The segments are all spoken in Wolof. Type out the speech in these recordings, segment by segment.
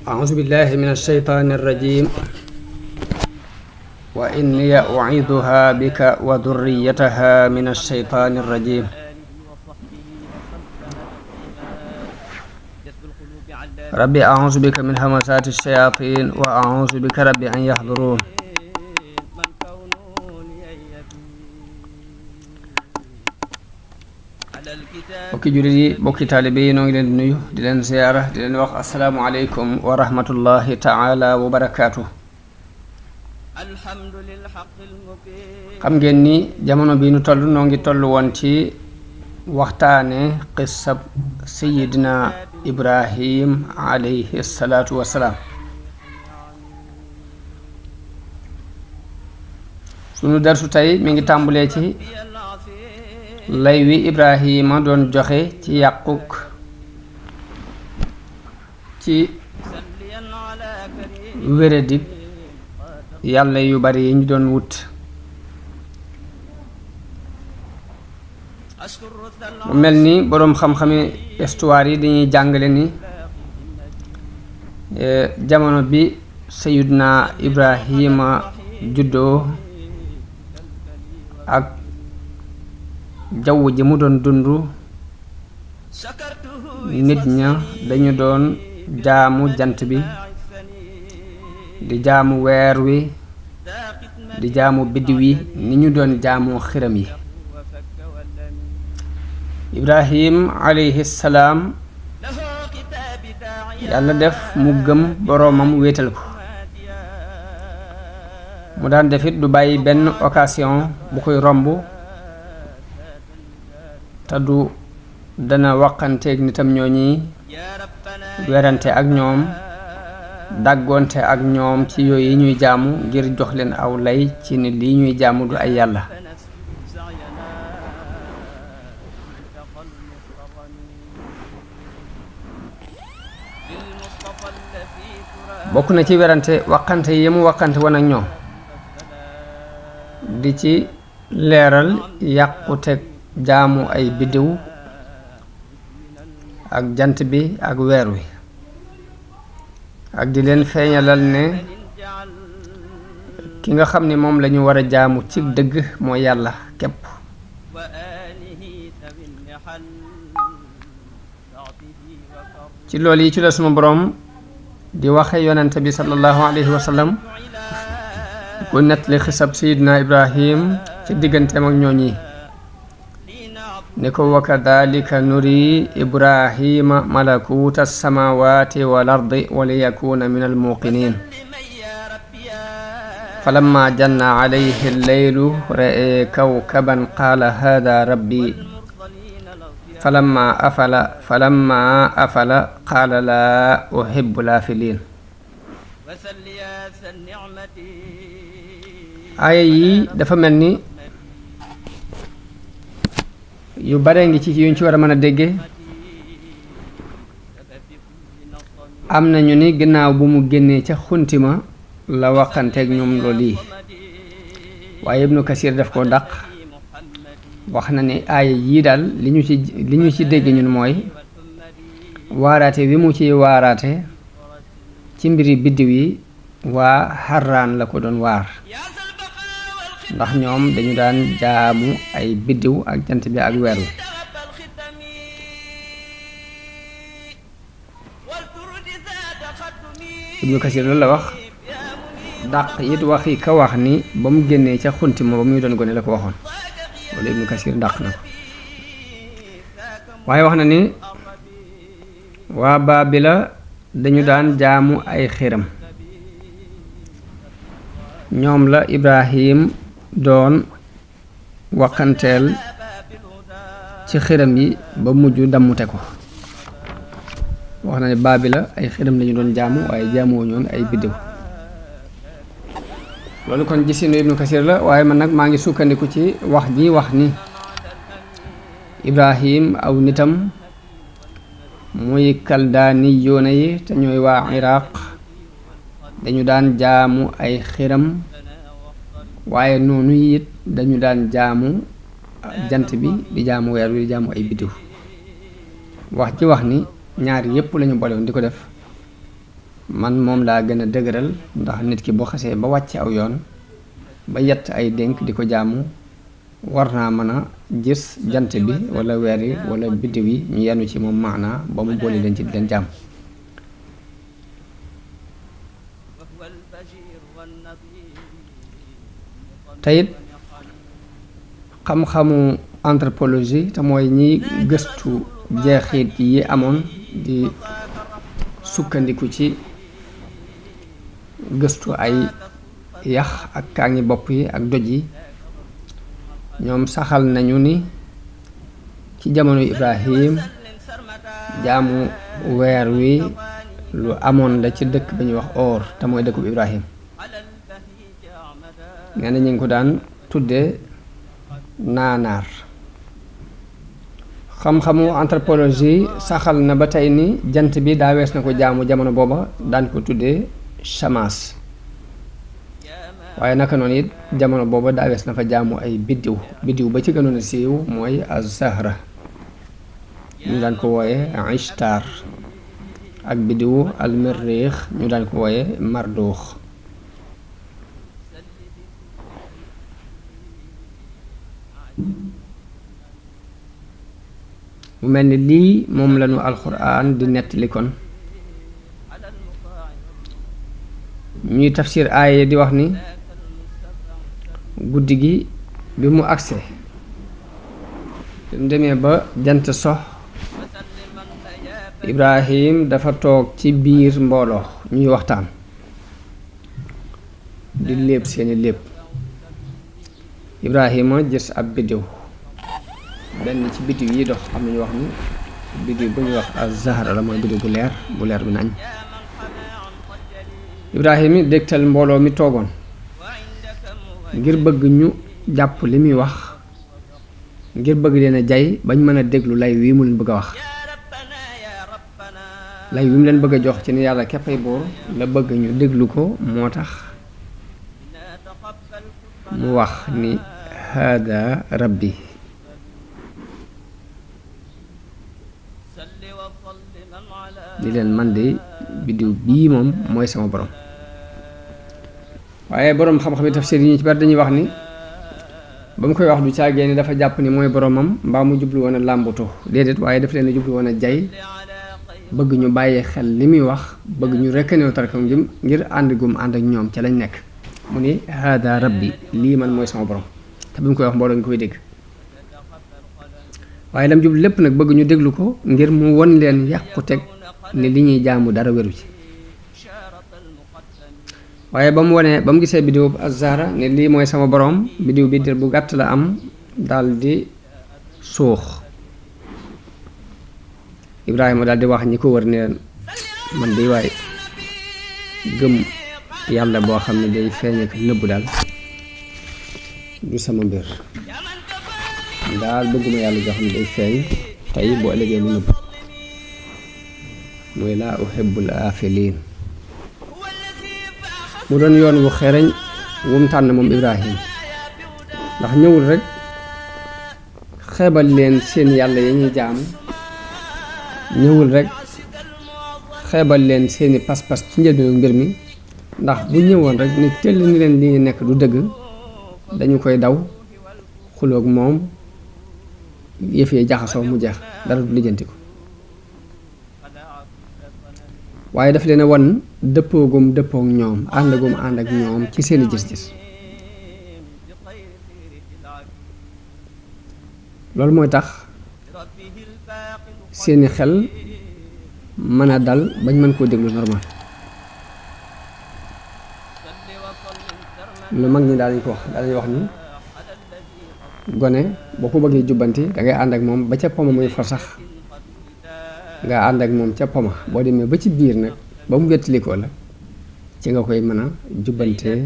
أعوذ بالله من الشيطان الرجيم وإني أعيذها بك وذريتها من الشيطان الرجيم ربي أعوذ بك من همزات الشياطين وأعوذ بك ربي أن يحضرون bokki jullit yi bokki taalibe yi noo ngi leen di nuyu di leen ziyaara di leen wax assalaamu aleykum wa rahmatullahi taala wa barakaatu. xam ngeen ni jamono bi nu toll noo ngi toll woon ci waxtaane qissab sayidina Ibrahim alayhi salaatu wassalaam. sunu darsu tey mi ngi tàmbulee ci lay wi Ibrahima doon joxe ci yàquk ci wéradik yàlla yu bari yi ñu doon wut. mu mel ni boroom xam-xami histoire yi dañuy jàngale ni jamono bi Sayyidna Ibrahima juddoo ak jaww ji mu doon dund nit ña dañu doon jaamu jant bi di jaamu weer wi di jaamu biddiw yi ni ñu doon jaamu xiram yi. Ibrahim alayhi salaam yàlla def mu gëm boroomam wéetal ko. mu daan defit du bàyyi benn occasion bu koy romb te du dana waxanteeg nitam ñooñi werante ak ñoom dàggoonte ak ñoom ci yooyu ñuy jaamu ngir jox leen aw lay ci ni lii ñuy jaamu du ay yàlla. bokk na ci werante waxante yi mu waxante woon ak ñoom di ci leeral yàquteg jaamu ay biddiw ak jant bi ak weer wi ak di leen feeñalal ne ki nga xam ni moom lañu war a jaamu ci dëgg mooy yàlla képp. ci loolu yi ci la sunu boroom di waxe yonente bi sallallahu alayhi wa sallam ku nettali xisab sayidna Ibrahim ci digganteem ak ñooñi ni ko wa kadhalika nuri Ibrahima malakuta samawati wal ardi wa liyakuna min al muqinin falamma janna alayhi al-laylu ra'a kawkaban qala hadha rabbi falamma afala qala la uhibbu lafilin. aaya yi dafa mel ni yu bare ngi ci yuñ ci war a mën a dégge. am nañu ni ginnaaw bu mu génnee ca xuntima la waxanteeg ñoom loolu yi waaye Ibnu Kasir daf koo dàq wax na ni aaya yii daal li ñu ci dégg ñun mooy waaraate wi mu ci waaraate ci mbiri biddiw yi waa Harraan la ko doon waar ndax ñoom dañu daan jaamu ay biddiw ak jant bi ak weer wi. Ibnu Kasir loolu la wax dàq it waxi ka wax ni ba mu génnee ca xunti ma ba muy doon gone la ko waxoon loolu Ibnu Kasir dàq na ko waaye wax na ni waa Baabila dañu daan jaamu ay xiram ñoom la Ibrahim doon waxanteel ci xiram yi ba mujj dammute ko. wax na ne Baabila ay xiram lañu doon jaamu waaye jaamoo ñoon ay biddiw. loolu kon gisinu Ibnu Kasir la waaye man nag maa ngi sukkandiku ci wax ji wax ni Ibrahim aw nitam muy kaldaani yoona yi te ñooy waa Iraq dañu daan jaamu ay xiram waaye noonu it dañu daan jaamu jant bi di jaamu weer wi di jaamu ay biddiw. wax ci wax ni ñaar yépp lañu boole woon di ko def man moom laa gën a dëgëral ndax nit ki boo xasee ba wàcc aw yoon ba yett ay dénk di ko jaamu war naa mën a gis jant bi wala weer yi wala biddiw yi ñu yenu ci moom maanaa ba mu boole leen ci di leen jaam teyit xam-xamu anthropologie te mooy ñi gëstu jeexit yi amoon di sukkandiku ci gëstu ay yax ak kaangi bopp yi ak doj yi ñoom saxal nañu ni ci jamono Ibrahim jaamu weer wi lu amoon la ci dëkk ba ñuy wax Or te mooy dëkkub Ibrahim nee na ñu ngi ko daan tudde naanaar xam-xamu anthropologie saxal na ba tey ni jant bi daa wees na ko jaamu jamono booba daan ko tuddee Chamaas waaye naka noonu it jamono booba daa wees na fa jaamu ay biddiw ba ci gënoon a siiw mooy az-Zahra ñu daan ko wooye Ishtar ak biddiw al-Miriix ñu daan ko wooye Mardux mu mel ni lii moom lañu alxuraan di nettali kon ñuy tafsir aaya di wax ni guddi gi bi mu agsee bi mu demee ba jant sox Ibrahim dafa toog ci biir mbooloo ñuy waxtaan di léeb seeni léeb Ibrahima gis ab biddiw benn ci biddiw yi dox am nañu wax ni biddiw bu ñuy wax az-Zahra la mooy biddiw bu leer bi nañ Ibrahima dégtal mbooloo mi toogoon ngir bëgg ñu jàpp li muy wax ngir bëgg leen a jay bañ mën a déglu lay wi mu leen bëgg a wax lay wi mu leen bëgg a jox ci ni yàlla képpay buur la bëgg ñu déglu ko moo tax mu wax ni hada rabbi di leen man de biddiw bii moom mooy sama borom waaye borom xam-xam yi tafsir yi ñu ci bari dañuy wax ni ba mu koy wax du caagee ni dafa jàpp ni mooy boromam mbaa mu jublu woon a làmbutu déedéet waaye daf leen a jublu woon a jay bëgg ñu bàyyi xel li muy wax bëgg ñu rekkanew tarkam jëm ngir ànd gum ànd ak ñoom ca lañ nekk mu ni hada rabbi lii man mooy sama borom te bi mu koy wax mbooloo ñu koy dégg waaye lam jublu lépp nag bëgg ñu déglu ko ngir mu won leen yàquteg ni li ñuy jaamu dara wéru ci waaye ba mu gisee biddiw az-Zahra ne lii mooy sama borom biddiw bi dir bu gàtt la am daldi suux Ibrahima daldi wax ñi ko wër ne leen man day waaye gëm yàlla boo xam ne day feeñ ak nëbbu daal du sama mbir daal bëgguma yàlla joo xam ne day feeñ tey boo ëllëgee lu nëbbu mooy laa uhibbul aafiliin mu doon yoon wu xereñ wu mu tànn moom Ibrahim ndax ñëwul rek xeebal leen seen yàlla ya ñuy jaam ñëwul rek xeebal leen seeni pas-pas ci njëlbeenu mbir mi ndax bu ñëwoon rek ni tell ni leen li ñu nekk du dëgg dañu koy daw xuloog moom yëf yi jaxasoo mu jeex dara du lijjanti ko waaye daf leen a wan dëppoogum dëppoog ñoom àndagum ànd ak ñoom ci seeni gis-gis loolu mooy tax seeni xel mën a dal bañ mën koo déglu normal lu mag ñi daal dañ ko wax daal dañuy wax ni gone boo ko bëggee jubbanti dangay ànd ak moom ba ca poma muy for sax nga ànd ak moom ca poma boo demee ba ci biir nag ba mu wettalikoo la ci nga koy mën a jubbantee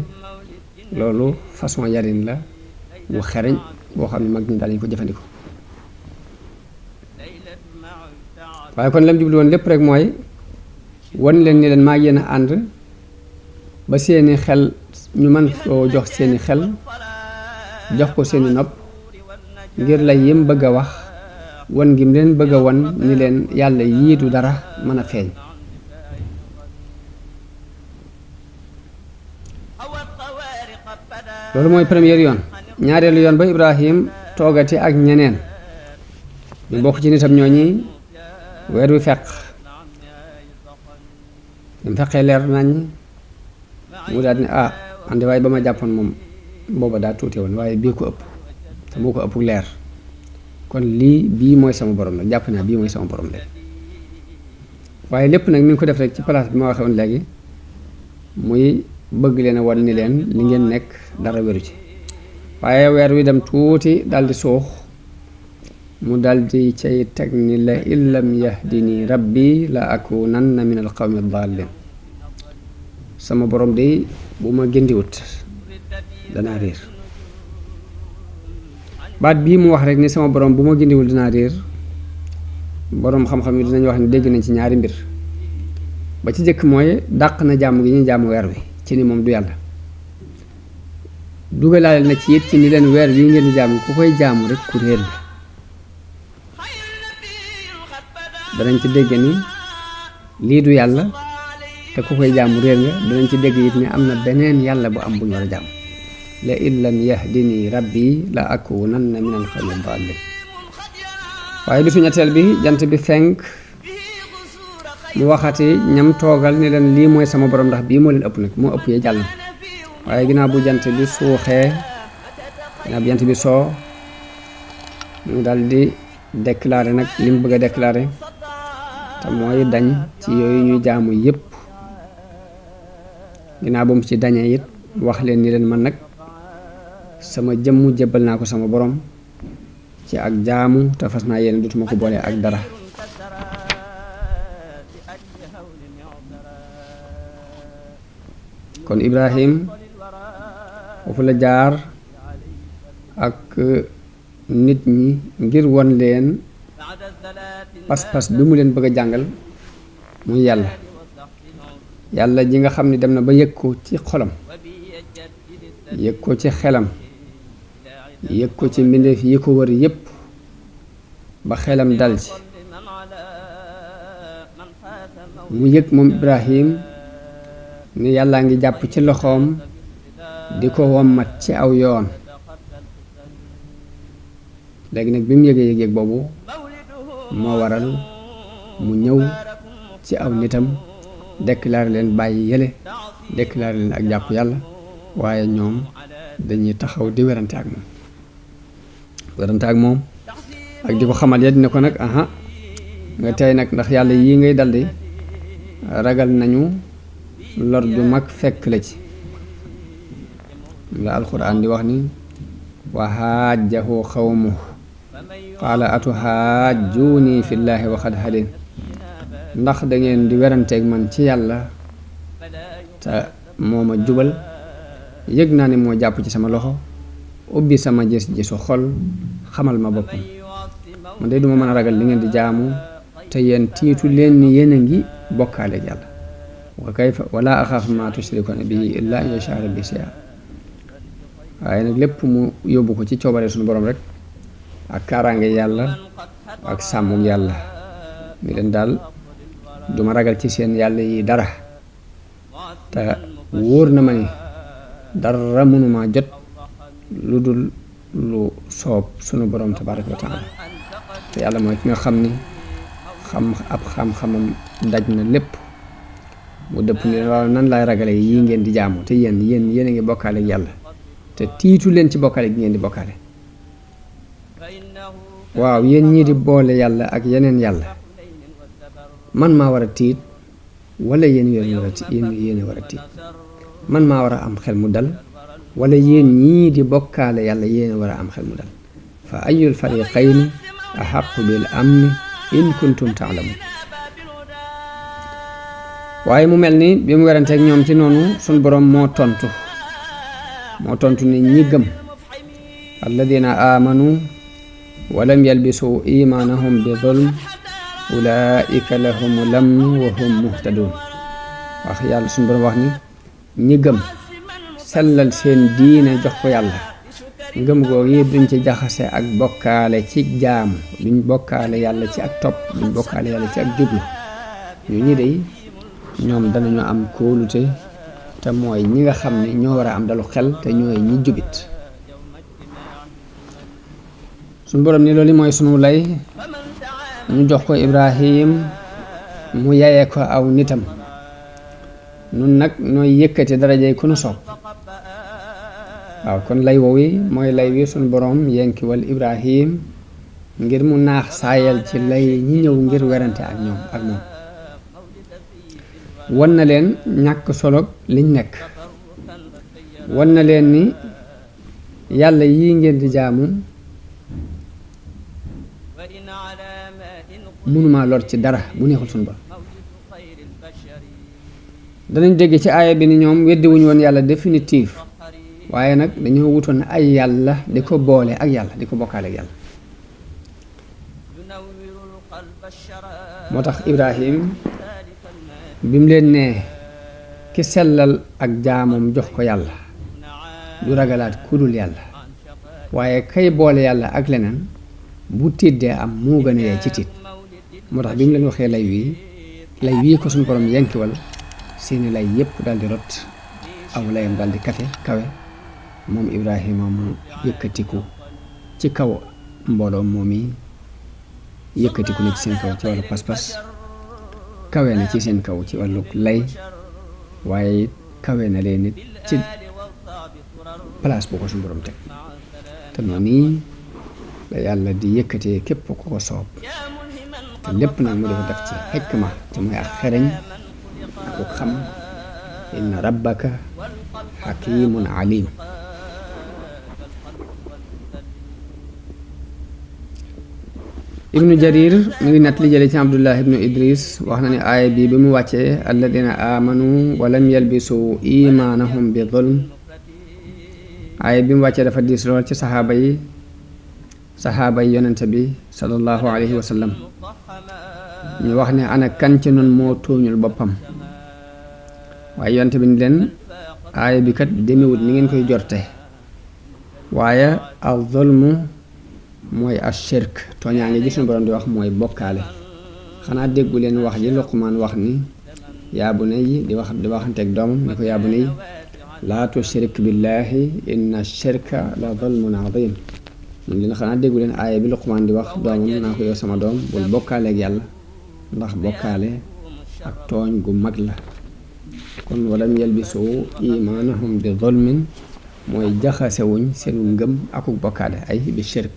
loolu façon yarin la wu xereñ boo xam ne mag ñi daal dañ ko jëfandikoo waaye kon lam jublu woon lépp rek mooy wan leen ni leen maa yéen a ànd ba seeni xel ñu mën koo jox seeni xel jox ko seeni nopp ngir lay yëm bëgg a wax wan gi mu leen bëgg a wan ni leen yàlla yiitu dara mën a feeñ. loolu mooy premier yoon. ñaareelu yoon ba Ibrahim toogati ak ñeneen ñu bokk ci nitam ñooñi weer wi fekk mu fekkee leer nañ mu daal ne andi waaye ba ma jàppoon moom booba daa tuuti woon waaye bii ko ëpp te moo ko ëpp leer kon bii mooy sama borom nag jàpp naa bii mooy sama borom léegi waaye lépp nag mi ngi ko def rek ci place bi ma waxee woon léegi muy bëgg leen a wan ni leen li ngeen nekk dara wéru ci waaye weer wi dem tuuti daldi suux mu daldi cay teg ni la illam yahdini rabbi la akunanna min al qawmi dallin sama borom de bu ma gëndiwut danaa réer baat bii mu wax rek ni sama borom bu ma gëndiwul danaa réer borom xam-xam yi dinañ wax ni dégg nañ ci ñaari mbir ba ci jëkk mooy dàq na jàmm gi ñuy jàmm weer wi ci ni moom du yàlla dugalaale na ci it ci ni leen weer wi ngeen di jaamu ku koy jaamu rek ku réer la danañ ci dégg ni lii du yàlla te ku koy jaamu réer nga danañ ci dégg it ni am na beneen yàlla bu am bu ñu war a jaamu la in lam yahdini rabbi la akunanna min al qawmi dallin waaye bisu ñetteel bi jant bi fenk mu waxati ñam toogal ni leen lii mooy sama borom ndax bii moo leen ëpp nag moo ëpp yee jàll waaye ginnaaw bu jant bi suuxee ginnaaw bu jant bi soo mu dal di déclarer nag li mu bëgg a déclarer te mooy dañ ci yooyu ñuy jaamu yépp ginnaaw bu mu ci dañee it wax leen ni leen man nag sama jëmm jébbal naa ko sama borom ci ak jaamu te fas naa yéene dutuma ko boole ak dara kon Ibrahim foofu la jaar ak nit ñi ngir won leen pas-pas bi mu leen bëgg a jàngal muy yàlla ji nga xam ne dem na ba yëg ko ci xolam yëg ko ci xelam yëg ko ci mbindeef yi ko wër yépp ba xelam dal ci mu yëg moom Ibrahim ni yàllaa ngi jàpp ci loxoom di ko wommat ci aw yoon léegi nag bi mu yëgee yëg-yëg boobu moo waral mu ñëw ci aw nitam déclaré leen bàyyi yële déclaré leen ak jàpp yàlla waaye ñoom dañuy taxaw di werante ak moom ak di ko xamal yet ne ko nag nga tey nag ndax yàlla yii ngay daldi ragal nañu lor ju mag fekk la ci la alquran di wax ni wa haajjahu qawmuhu qaala atuhaajjuuni fillaahi wa qad hadin ndax da ngeen di weranteeg man ci yàlla te moo ma jubal yëg naa ne moo jàpp ci sama loxo ubbi sama gis-gisu xol xamal ma boppam man de duma mën a ragal li ngeen di jaamu te yéen tiitu leen ni yéen a ngi bokkaale ak yàlla wa kayfa wala axaafu ma tushrikuuna bihi illa an yashaa rabbi shay'an waaye nag lépp mu yóbbu ko ci coobare suñu borom rek ak kaaraange yàlla ak sàmmug yàlla mi leen daal duma ragal ci seen yàlla yi dara te wóor na ma ni dara mënuma jot lu dul lu soob sunu borom tabaraka wa taala te yàlla mooy ki nga xam ni xam-xamam daj na lépp mu dëpp ni waaw nan laay ragale yii ngeen di jaamu te yéen a ngi bokkaale ak yàlla te tiitu leen ci bokkaale gi ngeen di bokkaale waaw yéen ñii di boole yàlla ak yeneen yàlla man maa war a tiit wala yéen a war a tiit man maa war a am xel mu dal wala yéen ñii di bokkaale yàlla yéen a war a am xel mu dal fa ayul fariqayni ahaqu bil amni in kuntum taalamun waaye mu mel ni bi mu weranteeg ñoom ci noonu suñ boroom moo tontu ni ñi gëm alladina amanu walam yalbisu imanahum bi zulm ulaika lahum lamnu wa hum muhtadun wax yàlla suñ boroom wax ni ñi gëm sellal seen diine jox ko yàlla ngëm googu yi duñ ci jaxase ak bokkaale ci jaamu duñ bokkaale yàlla ci ak topp duñ bokkaale yàlla ci ak jublu ñu ñi dey ñoom danañu am kóolute te mooy ñi nga xam ne ñoo war a am dalu xel te ñooy ñi jubit suñu borom ni loolu mooy sunu lay ñu jox ko Ibrahim mu yayee ko aw nitam nun nag nooy yëkkati darajey ku nu soob waaw kon lay woowi mooy lay wi suñu borom yenkiwal Ibrahim ngir mu naax saayal ci lay ñi ñëw ngir werante ak ñoom ak moom wan na leen ñàkk solo liñ nekk wan na leen ni yàlla yii ngeen di jaamu mënuma lor ci dara bu neexul suñu borom danañ dégg ci aaya bi ni ñoom weddi wuñu woon yàlla définitif waaye nag dañoo wutoon ay yàlla di ko boole ak yàlla di ko bokkaale ak yàlla moo tax Ibrahim bi mu leen nee ki sellal ak jaamam jox ko yàlla du ragalaat ku dul yàlla waaye kay boole yàlla ak leneen bu tiddee am moo gën a yee ci tiit moo tax bi mu leen waxee lay wii ko suñu borom yenkiwal seeni lay yépp daldi rot aw layam daldi kawe moom Ibrahima mu yëkkatiku ci kaw mbooloo moom yi yëkkatiku na ci seen kaw ci wàllu pas-pas kawe na ci seen kaw ci wàllu lay waaye kawe na leen nit ci place bu ko suñu borom teg te noonu nii la yàlla di yëkkatee képp ku ko soob te lépp nag mu dafa def ci xikma te mooy ak xereñ ak xam inna rabbaka hakimun alim ibnu jarir mi ngi nett li jële ci abdullah ibnu idris wax na ne aaya bi mu wàccee alladina amanu wa lam yalbisu imanahum bi zulm aaya bi mu wàccee dafa diis lool ci saxaaba yi yonente bi sallallahu alayhi wa sallam ñu wax ne ana kan ci noonu moo tooñul boppam waaye yonente bi ni leen aaya bi kat demewut ni ngeen koy jorte waaye al zulmu mooy ashirk tooñaa ngi gis suñu borom di wax mooy bokkaale xanaa déggu leen wax ji Luqmaan wax ni yaa bunayya di waxanteeg doomam ni ko yaa bunayya laa tushrik billahi inna shirka la zulmun azim mun leen xanaa déggu leen aaya bi Luqmaan di wax doomam naa ko yow sama doom bul bokkaale ak yàlla ndax bokkaale ak tooñ gu mag la kon walam yalbisu imaanahum bi zulmin mooy jaxasewuñ seenu ngëm akuk bokkaale ay bi shirk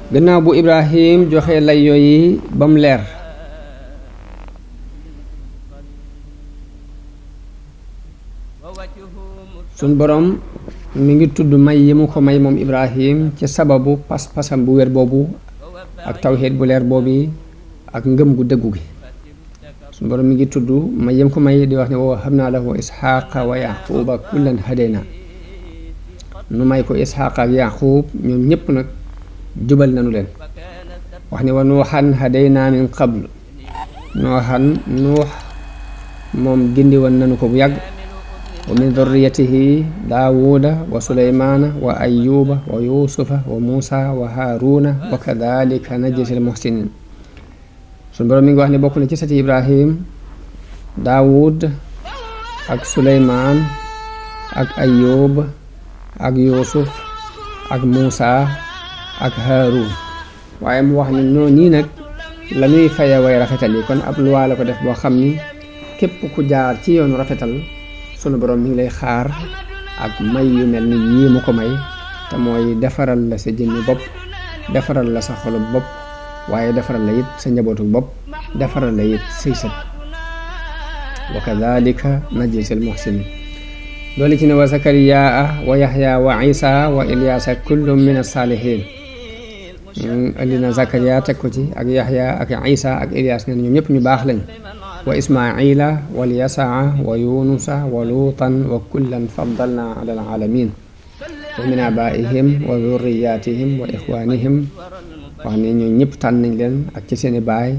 gannaaw bu Ibrahim joxe lay yooyu ba mu leer suñ boroom mi ngi tudd may yi mu ko may moom Ibrahim ci sababu pas-pasam bu wér boobu ak tawxiid bu leer boobu ak ngëm gu dëggu gi suñ boroom mi ngi tudd may yi mu ko may di wax ne wa wahabnaa lahu isxaaqa wa yaquuba kullan hadayna nu may ko isxaaqa ak yaquub ñoom ñëpp nag jubal nañu leen wax ni wa nuuxan hadaynaa min qablu nuux moom gindi woon nañu ko bu yàgg wa min dhurriyatihi daawuda wa suleymaana wa ayyuba wa yusufa wa muusa wa haaruna wa kadhalika najzil muhsinin suñu boroom mi ngi wax ne bokk na ci sati Ibrahim daawud ak suleymaan ak ayyub ak yusuf ak muusa ak Haarun waaye mu wax ni noonu nii nag la ñuy faye way rafetal yi kon ab luwaa la ko def boo xam ni képp ku jaar ci yoonu rafetal sunu borom mi ngi lay xaar ak may yu mel ni yii mu ko may te mooy defaral la sa jëmmi bopp defaral la sa xolub bopp waaye defaral la it sa njabootu bopp defaral la it say sët wa kadhalika najzil muhsinin loolu ci ne wa zakariyaa wa yaxya wa isa wa ilyaasa kullum min as-saalihin indi na Zakariya teg ko ci ak Yaxya ak Isa ak Ilyas ne ñoom ñëpp ñu baax lañ wa Ismaila wal Yasaa wa Yunusa wa Luutan wa kullan faddalna ala alaalamin wa min abaihim wa dhurriyatihim wa ixwanihim wax ne ñoom ñëpp tànn nañ leen ak ci seeni baay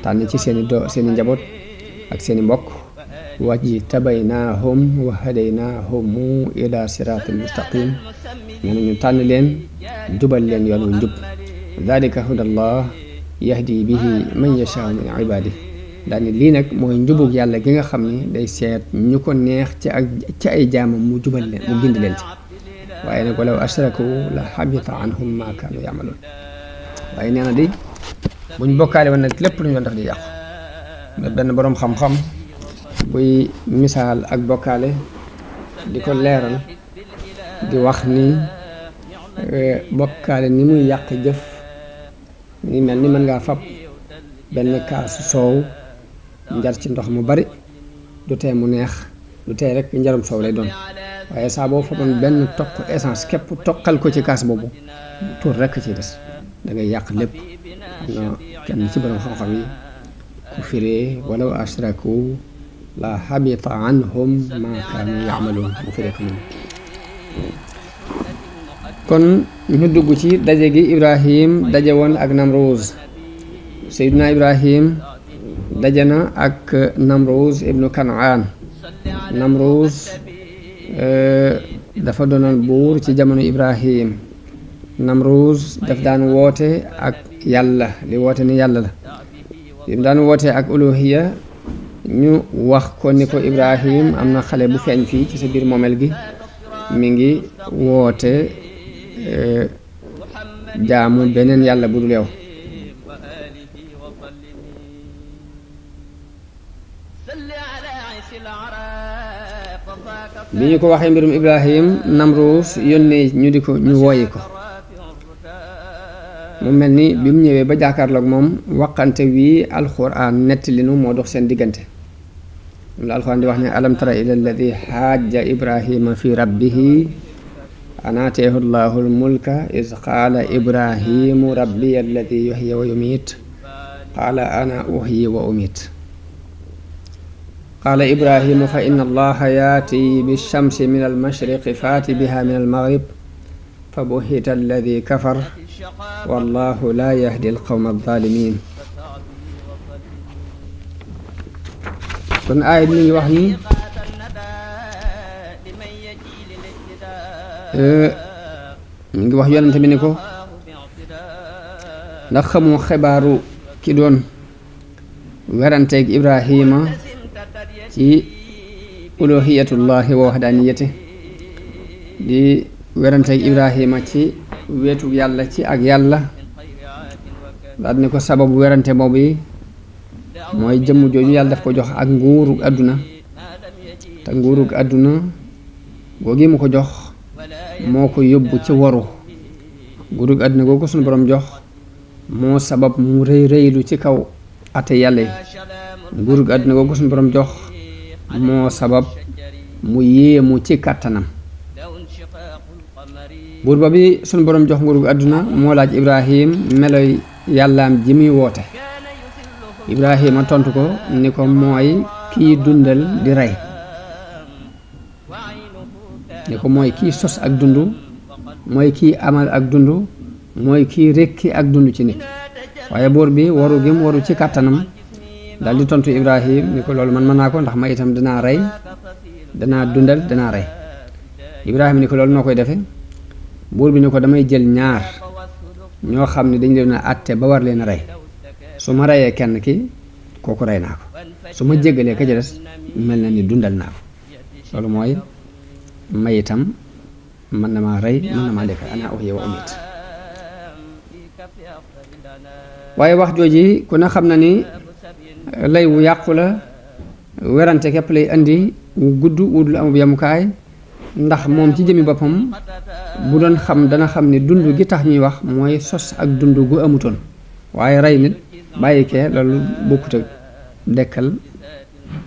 tànn ci seeni njaboot ak seeni mbokk wajtabaynaahum wa hadaynaahum ila siraatin mustaqim nee na ñu tànn leen jubal leen yoon wu njub dalika hudallah yahdi bihi man yashaa min ibadi daani lii nag mooy njubug yàlla gi nga xam ni day seet ñu ko neex ci ay jaamam mu jubal leen mu gindi leen ci waaye nag walaw ashraku la habita anhum ma kaanu ya'maluun waaye nee na di buñ bokkaale woon nag lépp lu ñu doon def di yàqu benn boroom xam-xam buy misaal ak bokkaale di ko leeral di wax ni bokkaale ni muy yàq jëf ni mel ni mën ngaa fab benn kaasu soow njar ci ndox mu bari du tee mu neex du tee rek njarum soow lay doon waaye saa boo faboon benn toq essence képp toqal ko ci kaas boobu tuur rekk ci des da ngay yàq lépp am na kenn ci borom xam-xam yi ku firee walaw ashraku la habita anhum ma kaanu ya'maluun mu firee ko noonu kon ñu dugg ci daje gi Ibrahim daje woon ak Namruuz Seydina Ibrahim daje na ak Namruuz ibnu Kanaan Namruuz dafa doonoon buur ci jamono Ibrahim Namruuz daf daan woote ak yàlla li woote ni yàlla la li mu daan woote ak uluhiya ñu wax ko ni ko Ibrahim am na xale bu feeñ fii ci sa biir moomeel gi mi ngi woote jaamu beneen yàlla bu dul yow bi ñu ko waxee mbirum Ibrahim Namruus yónnee ñu woyi ko mu mel ni bi mu ñëwee ba jàkkaarloog moom waqante wii alxuraan nettali nu moo dox seen diggante moom la alxuraan di wax ne alam tara ila alladi xaaja Ibrahima fi rabbihi an aataahu llahu almulka iz qaala Ibrahimu rabbiya alladi yuhyi wa yumiit qaala ana uhyi wa umiit qaala Ibrahimu fa inna allaha yaati bishamsi min almashriqi faati biha min almaghrib fa buhita alladi kafar wallahu la yahdi alqawma alzalimin kon aaya bi mi ngi wax ni mi ngi wax yonente bi ni ko ndax xamoo xibaaru ki doon weranteeg Ibrahima ci uluhiyatullahi wa wahdaniyati di weranteeg Ibrahima ci weetu yàlla ci ak yàlla daal ni ko sababu werante boobu yi mooy jëmm jooju yàlla daf ko jox ak nguurug àdduna te nguurug àdduna googi mu ko jox moo ko yóbbu ci waru nguurug àdduna googu suñu borom jox moo sabab mu rëy rëylu ci kaw ate yàlla yi nguurug àdduna googu suñu borom jox moo sabab mu yéemu ci kàttanam buur ba bi suñu borom jox nguurug àdduna moo laaj Ibrahim meloy yàllaam ji muy woote Ibrahima tontu ko ni ko mooy kii dundal di rey ni ko mooy kii sos ak dund mooy kii amal ak dund mooy kii rekki ak dund ci nit waaye buur bi waru gi mu waru ci kàttanam dal di tontu Ibrahim ni ko loolu man mën naa ko ndax ma itam danaa rey danaa dundal danaa rey Ibrahima ni ko loolu noo koy defe buur bi ni ko damay jël ñaar ñoo xam ne dañ leen a àtte ba war leen a rey su ma reyee kenn ki kooku rey naa ko su ma jéggalee ka ca des mel na ni dundal naa ko loolu mooy may itam mën na maa rey mën na maa lekk ana uhyi wa umiit waaye wax jooji ku ne xam na ni lay wu yàqu la werante képp lay indi wu gudd wudul amub yemukaay ndax moom ci jëmi boppam bu doon xam dana xam ni dund gi tax ñuy wax mooy sos ak dund gu amutoon waaye rey nit bàyyi kee loolu bokkut ak dekkal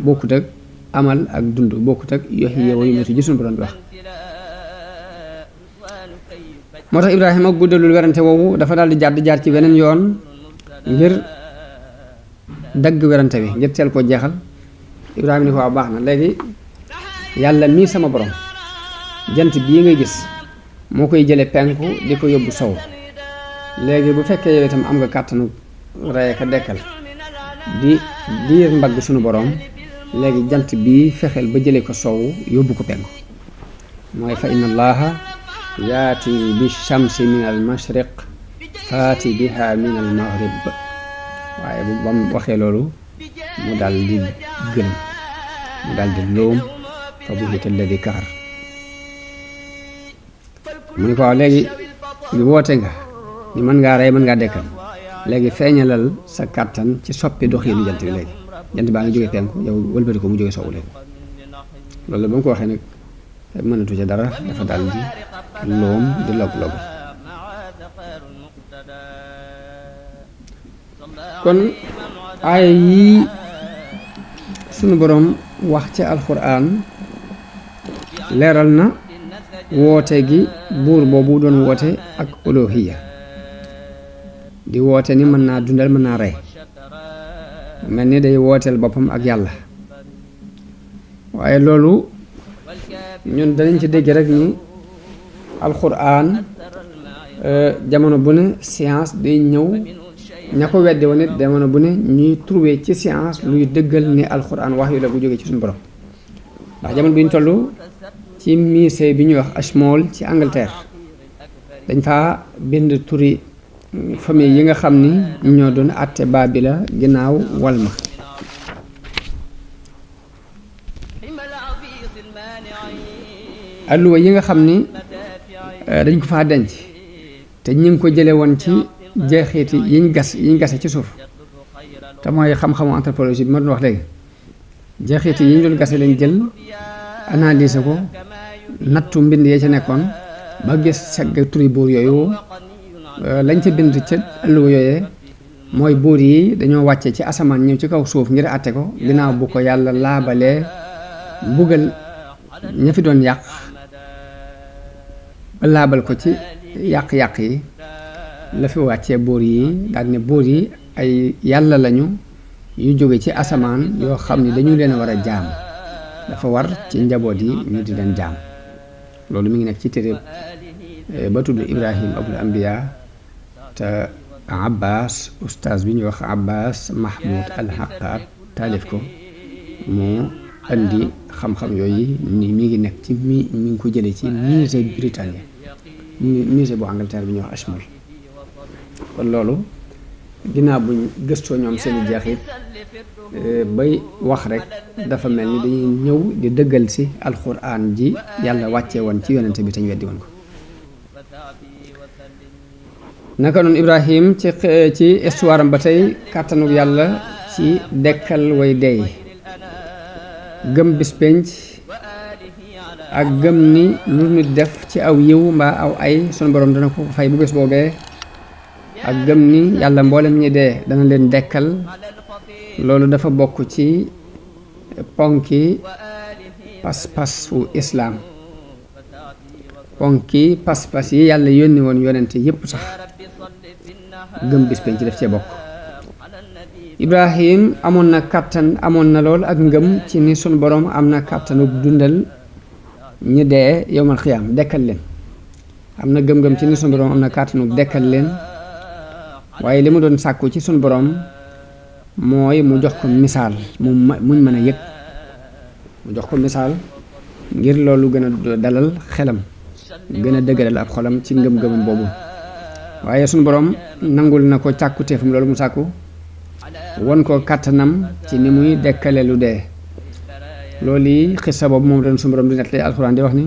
bokkut ak amal ak dund bokkut ak yuhyi wa yumiitu ji suñu borom bi wax moo tax Ibrahima guddalul werante woowu dafa daal di jaar ci weneen yoon ngir dagg werante bi ngir teel koo jeexal Ibrahima ni ko waaw baax na léegi yàlla mii sama borom jant bii ngay gis moo koy jële penku di ko yóbbu sow léegi bu fekkee yow itam am nga kàttanu rey ka dekkal di diir mbagg sunu borom léegi jant bi fexeel ba jëlee ko sowu yóbbu ko penku mooy fa inna allaha yaati bi shamsi min al mashriq faati biha min al maghrib waaye ba mu waxee loolu mu daal di gëlëm mu daal di loom fa buhita alladi kafar mu ne ko waaw léegi li woote nga ni mën ngaa rey mën ngaa dekkal léegi feeñalal sa kàttan ci soppi doxiinu jant bi léegi jant baa ngi jógee penku yow wëlbati ko mu jógee sowu léegi loolu ba mu ko waxee nag mënatu ca dara dafa daal di loom di log-log kon aaya yii sunu boroom wax ci alxuraan leeral na woote gi buur boobu doon woote ak uluhiyya di woote ni mën naa dundal mën naa rey mel ni day wooteel boppam ak yàlla waaye loolu ñun danañ ci dégg rek ni alxuraan jamono bu ne science day ñëw ña ko weddi woon it jamono bu ne ñuy trouver ci science luy dëggal ni alxuraan wax yu la bu jógee ci suñu borom ndax jamono bi ñu toll ci musée bi ñuy wax Ashmole ci Angleterre dañ faa bind turi famille yi nga xam ni ñoo doon àtte Baabila ginnaaw Walma alluwa yi nga xam ni dañ ko faa denc te ñu ngi ko jële woon ci jeexiti yiñ gase ci suuf te mooy xam-xamu anthropologie bi ma doon wax léegi jeexiti yi ñu doon gase lañ jël analyser ko nattu mbind yee ca nekkoon ba gis segg turi buur yooyu lañ ca bind ca alluwa yooyee mooy buur yi dañoo wàcce ci asamaan ñëw ci kaw suuf ngir àtte ko ginnaaw bu ko yàlla laabalee mbugal ña fi doon yàq ba laabal ko ci yàq-yàq yi la fi wàccee buur yi daal ne buur yi ay yàlla lañu yu jóge ci asamaan yoo xam ni dañu leen war a jaam dafa war ci njaboot yi ñu di leen jaam loolu mi ngi nekk ci téere ba tudd Ibrahim abul anbiya te Abbas oustaz bi ñuy wax Abbas Mahmoud al-Haqqaq taalif ko moo andi xam-xam yooyu ni mi ngi nekk ci mi ngi ko jëlee ci musée britannique musée bu Angleterre bi ñuy wax Ashmole kon loolu ginnaaw buñ gëstoo ñoom seeni jeexit bay wax rek dafa mel ni dañuy ñëw di dëggal si alxuraan ji yàlla wàccee woon ci yonente bi te ñu weddi woon ko naka noonu Ibrahim ci histoire am ba tey kàttanu yàlla ci dekkal way dey gëm bis penc ak gëm ni lu nit def ci aw yiw mbaa aw ay sunu borom dana ko fay bu bés boobee ak gëm ni yàlla mboolem ñi dee dana leen dekkal loolu dafa bokk ci ponki pas-pasu islaam ponki pas-pas yi yàlla yónni woon yonente yépp sax gëm bis penc def cee bokk Ibrahim amoon na kàttan amoon na lool ak ngëm ci ni sunu borom am na kàttanu dundal ñi dee yowmal xiyaam dekkal leen am na gëm-gëm ci ni sunu borom am na kàttanu dekkal leen waaye li mu doon sàkku ci sunu borom mooy mu jox ko misaal muñ mën a yëg mu jox ko misaal ngir loolu gën a dalal xelam gën a dëgëral ab xolam ci ngëm-ngëmam boobu waaye sunu borom nangul na ko càkkuteefam loolu mu sàkku won ko kàttanam ci ni muy dekkale lu dee loolu yi xissa boobu moom doon sunu borom di nettali alxuraan di wax ni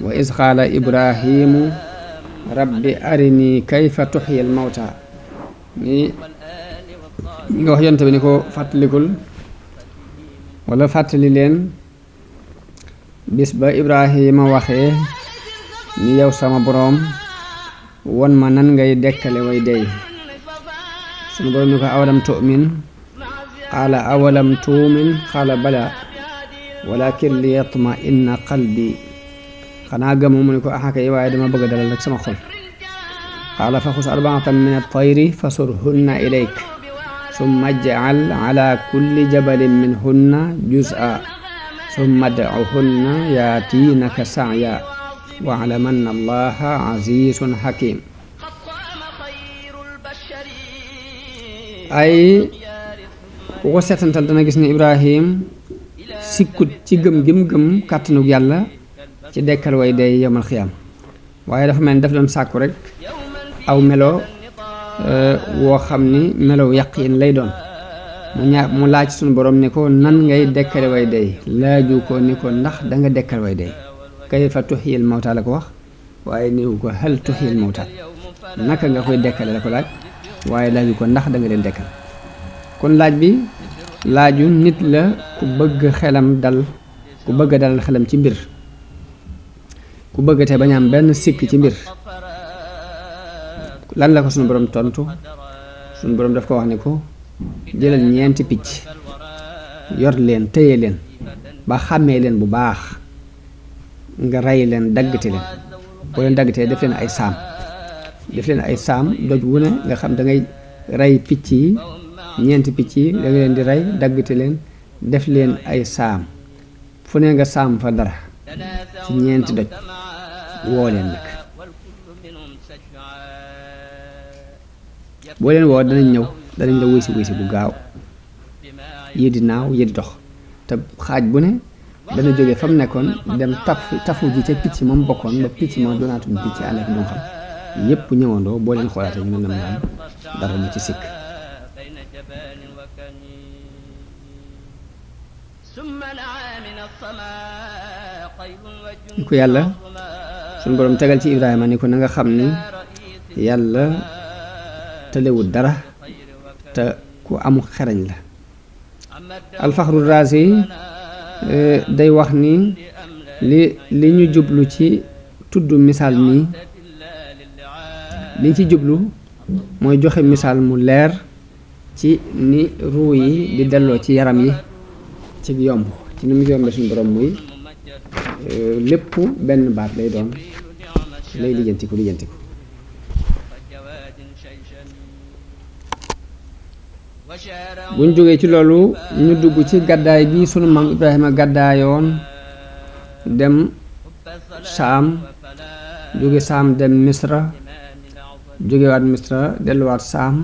wa iz qaala ibrahimu rabbi arini kayfa tuxyil mawta ñi nga wax yonte bi ni ko fàttalikul wala fàttali leen bis ba Ibrahima waxee ni yow sama boroom won ma nan ngay dekkale way dey sunu boroom ni ko awalam tu'min qaala awalam tu'min qaala bala walakin li yatma inna qalbi xanaa gëmu mu ni ko axaka yi waaye dama bëgg a dalal rek sama xol qaala fa xus arbaatan min at-tayri fasurhunna ilayk summa ij'al ala kulli jabalin minhunna juz'a summa ad'uhunna yaatinaka sa'ya wa'lam anna allaha azizun hakim ay ku ko seetantal dana gis ne Ibrahim sikkut ci gëm gëm kàttanug yàlla ci dekkal way dee yomal xiyaam waaye dafa mel ni daf doon sàkku rek aw melo woo xam ni melow yaqiin lay doon mu laaj suñu borom ni ko nan ngay dekkale way dee laaju ko ni ko ndax da nga dekkal way dee kayfa tuhyil mawta la ko wax waaye niwu ko hal tuhyil mawta naka nga koy dekkale la ko laaj waaye laaju ko ndax da nga leen dekkal kon laaj bi laaju nit la ku bëgg xelam dal ku bëgg dalal xelam ci mbir ku bëgg te bañ am benn sikk ci mbir lan la ko suñu borom tontu suñu borom daf ko wax ni ko jëlal ñeenti picc yor leen téye leen ba xàmmee leen bu baax nga rey leen daggate leen boo leen daggatee def leen ay saam doj wu ne nga xam da ngay rey picc yi ñeenti picc yi da nga leen di rey daggate leen def leen ay saam fu ne nga saam fa dara ci ñeenti doj woo leen nag boo leen woo danañ la wuy si bu gaaw yii di naaw yii di dox te xaaj bu ne dana jóge fa mu nekkoon dem tafu ji ca picc moom bokkoon ba picc ma doonaatuñ picc ànd ak doon xam yépp ñëwandoo boo leen xoolaatee ñu mën na am dara mu ci sikk ni ko yàlla suñu borom tegal ci Ibrahima ni ko na nga xam ni yàlla tëlewul dara te ku amu xerañ la alfaxru raasi day wax ni li ñu jublu ci tudd misaal mi liñ ci jublu mooy joxe misaal mu leer ci ni ruu yi di delloo ci yaram yi ci yomb ci ni mu yombe suñu borom muy lépp benn baat lay doon lay lijjantiku buñ jógee ci loolu ñu dugg ci gàddaay gi sunu maam Ibrahima gàddaayoon dem saam jóge saam dem misra jógewaat misra delluwaat saam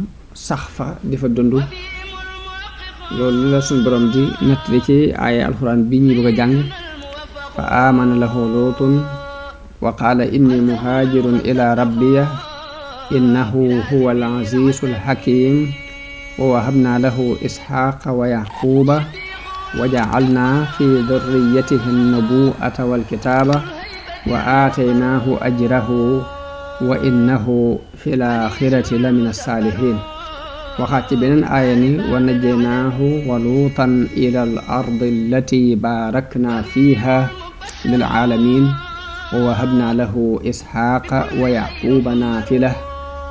sax fa di fa dund loolu la sunu borom di nettali ci aaya alxuraan bi ñuy bëgg a jàng fa aamana lahu luutun wa qaala inni muhaajirun ila rabbiya innahu huwa al azizul hakim wa wahabna lahu isxaaqa wa yaquuba wa jacalna fi durriyatihi nubuwata walkitaaba wa aataynaahu ajrahu wa innahu fi laaxirati la min alsaalihin waxaat ci beneen aaya ni wa najjaynaahu wa luutan ila al ardi allati baarakna fiha lilcaalamin wa wahabna lahu isxaaqa wa yaquuba naafila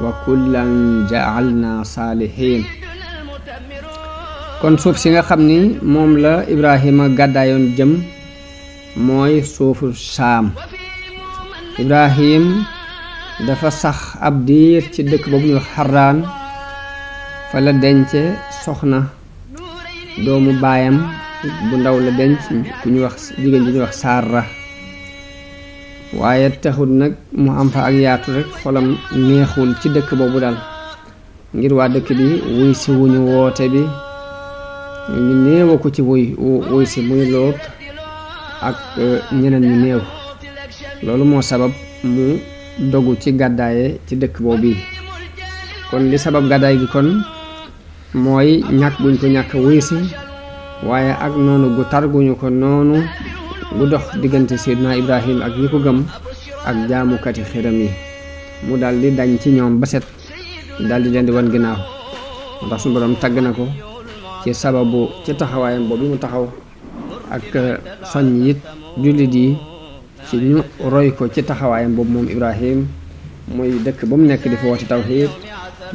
wa kullan jacalna saalihin kon suuf si nga xam ni moom la Ibrahima gàddaayoon jëm mooy suufu saam Ibrahim dafa sax ab diir ci dëkk boobu ñuy wax Xaraan fa la dence soxna doomu baayam bu ndaw la denc ku ñuy wax jigéen ji ñuy wax Saara waaye taxul nag mu am fa ak yaatu rek xolam neexul ci dëkk boobu daal ngir waa dëkk bi wuy si wuñu woote bi ñu néewa ko ci wuy si muy Loot ak ñeneen ñu néew loolu moo sabab mu dogu ci gàddaaye ci dëkk boobu kon li sabab gàddaay gi kon mooy ñàkk buñ ko ñàkk wuy si waaye ak noonu gu tar guñu ko noonu gu dox diggante Seydina Ibrahim ak ñi ko gëm ak jaamukati xiram yi mu daal di dañ ci ñoom ba set daal di leen di wan ginnaaw ndax suñu borom tagg na ko ci sababu ci taxawaayam boobu mu taxaw ak soññ it jullit yi ci ñu roy ko ci taxawaayam boobu moom Ibrahim muy dëkk ba mu nekk di fa woote tawxiid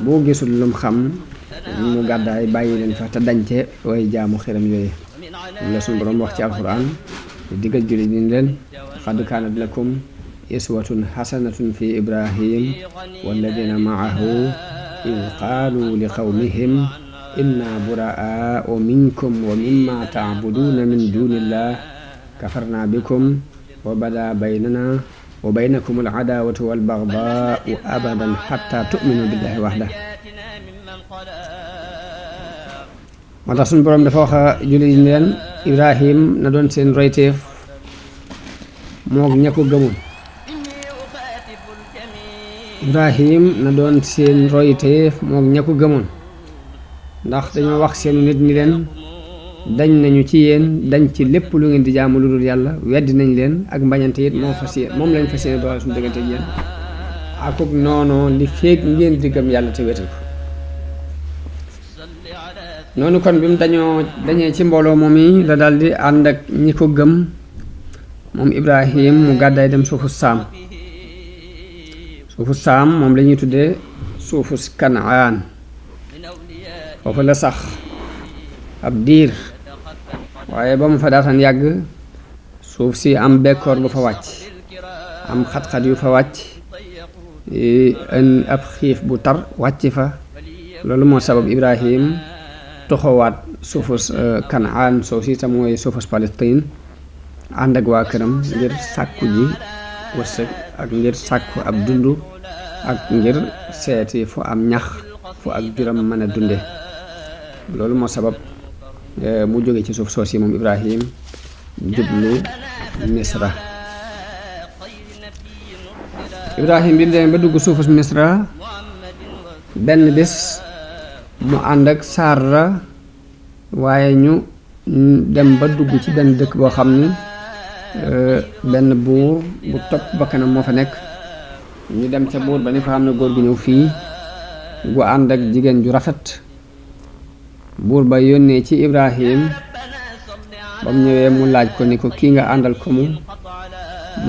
boo gisul lum xam mu gàddaay bàyyi leen fa te dañce way jaamu xiram yooyu la suñu borom wax ci alxuraan diggal jullit yi leen qad kaanat lakum iswatun xasanatun fi Ibrahim walladina maahu id qaalu li qawmihim inna buraa'u minkum wa mimma ta'buduuna min duunillah kafarna bikum wa bada baynana wa baynakum al-adaawatu wal-bagdaa'u abadan hatta tu'minu billahi wahda moo tax suñu borom dafa wax jullit yi leen Ibrahim na doon seen royteef moog ña ko gëmoon Ibrahim na doon seen royteef moog ña ko gëmoon ndax dañoo wax seenu nit ñi leen dañ nañu ci yéen dañ ci lépp lu ngeen di jaamu lu dul yàlla weddi nañ leen ak mbañante it moom lañ fas yéene doxal suñu diggante ak yéen akuk noonu li feeg ngeen di gëm yàlla te wétal ko noonu kon bi mu dañee ci mbooloo moom yi la daal di ànd ak ñi ko gëm moom Ibrahim mu gàddaay dem suufu saam moom la ñuy tuddee suufu Kanaan foofu la sax ab diir waaye ba mu fa daataan yàgg suuf si am bekkoor bu fa wàcc am xat-xat yu fa wàcc ab xiif bu tar wàcc fa loolu moo sabab Ibrahim toxowaat suufus Kanaan soo si tam mooy suufus Palestine ànd ak waa këram ngir sàkku ji wërsëg ak ngir sàkku ab dund ak ngir seeti fu am ñax fu ak juram mën a dunde loolu moo sabab mu jóge ci suuf soosi moom Ibrahim jublu Misra Ibrahim bi mu demee ba dugg suufus Misra benn bés mu ànd ak Saara waaye ñu dem ba dugg ci benn dëkk boo xam ni benn buur bu topp bakkanam moo fa nekk ñu dem ca buur ba ni ko xam ne góor gu ñëw fii gu ànd ak jigéen ju rafet buur ba yónnee ci Ibrahim ba mu ñëwee mu laaj ko ni ko kii nga àndal ko mu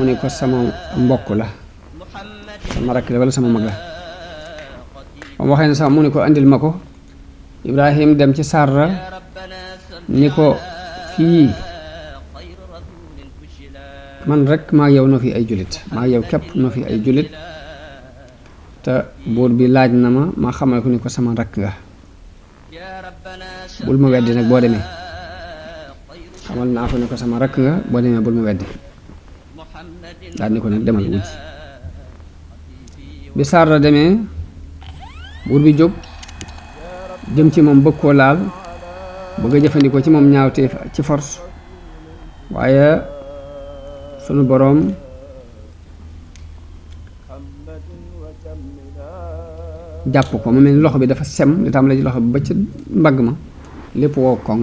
ni ko sama mbokk la sama rakk la wala sama mag la ba mu waxee ne sax mu ni ko andil ma ko Ibrahim dem ci Saara ni ko fii man rek maa yow noo fi ay jullit maa yow képp noo fi ay jullit te buur bi laaj na ma xamal ko ni ko sama rakk nga bul ma weddi nag boo demee xamal naa ko ni ko sama rakk nga boo demee bul ma weddi daal ni ko nag demal wujj bi Saara demee buur bi jóg jëm ci moom bëgg koo laal bëgg a jëfandikoo ci moom ñaawteef ci force waaye sunu boroom jàpp ko mu mel ni loxo bi dafa sem li tam la ci loxo bi ba ci mbagg ma lépp woo koŋ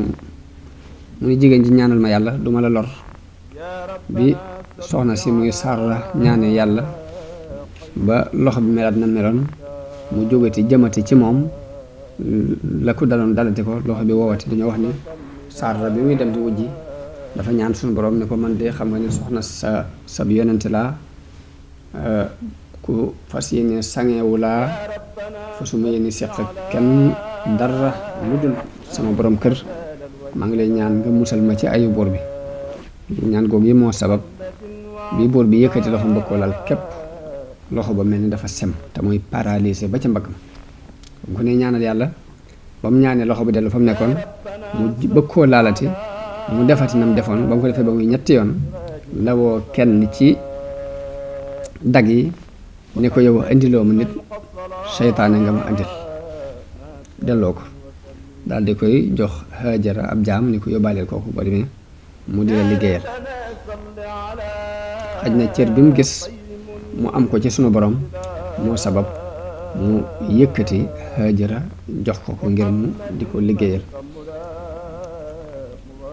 mu ni jigéen ji ñaanal ma yàlla duma la lor bi soxna si muy Saara ñaane yàlla ba loxo bi melaat na meloon mu jógati jëmati ci moom la ko daloon dalati ko loxo bi woowati dañoo wax ni Saara bi muy dem di wujji dafa ñaan suñu borom ni ko man de xam nga ni soxna sa yonent laa ku fas yéene sangewu laa fa su ma yéene seq kenn dara lu dul sama borom kër maa ngi lay ñaan nga musal ma ci ayu buur bi ñaan googu yi moo sabab bi buur bi yëkkati loxo mbëgg ko lal képp loxo ba mel ni dafa sem te mooy paralysé ba ca mbagg ma bu ko nee ñaanal yàlla ba mu ñaanee loxo bi dellu fa mu nekkoon mu bëgg koo laalati mu defati nam defoon ba mu ko defee ba muy ñetti yoon la woo kenn ci dag yi ni ko yow indiloo ma nit seytaane nga ma indil delloo ko daal di koy jox Hajara ab jaam ni ko yóbbaaleel kooku ba demee mu di la liggéeyal xaj na cër bi mu gis mu am ko ci sunu borom moo sabab mu yëkkati Hajara jox ko ngir mu di ko liggéeyal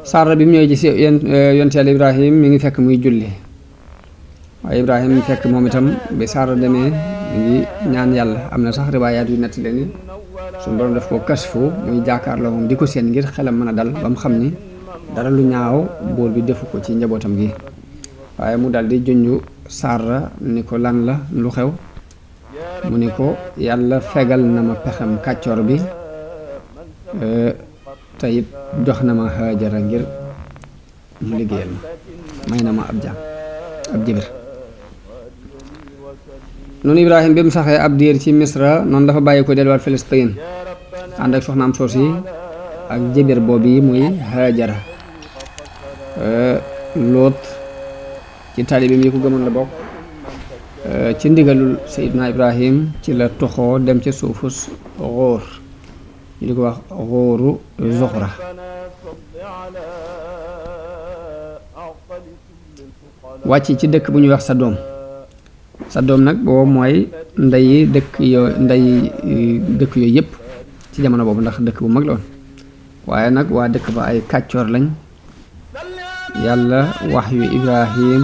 Saara bi mu ñëwee ci yonent Yàlla Ibrahim mi ngi fekk muy julli waaye Ibrahim mi fekk moom itam bi Saara demee mi ngi ñaan yàlla am na sax riwaayaat yu nett leen suñu borom daf ko kasfu muy jàkkaarloo moom di ko seen ngir xelam mën a dal ba mu xam ni dara lu ñaaw buur bi defu ko ci njabootam gi waaye mu dal di junju Saara ni ko lan la lu xew mu ni ko yàlla fegal na ma pexem kàccoor bi te it jox na ma Hajara ngir mu liggéeyal ma may na ma ab jaam ab jibir noonu Ibrahim bi mu saxee ab diir ci Misra noonu dafa bàyyi ko delluwaat Palestine ànd ak soxnaam soos yi ak jibir boobu yi muy Hajara Loot ci taalibeem yi ko gëmoon la bokk ci ndigalul Seydina Ibrahim ci la toxoo dem ca suufus Góor ñu di ko wax Góoru Zuxra wàcc ci dëkk bu ñuy wax Sadom nag boobu mooy ndey dëkk yooyu yëpp ci jamono boobu ndax dëkk bu mag la woon waaye nag waa dëkk ba ay kàccoor lañ yàlla wax yu Ibrahim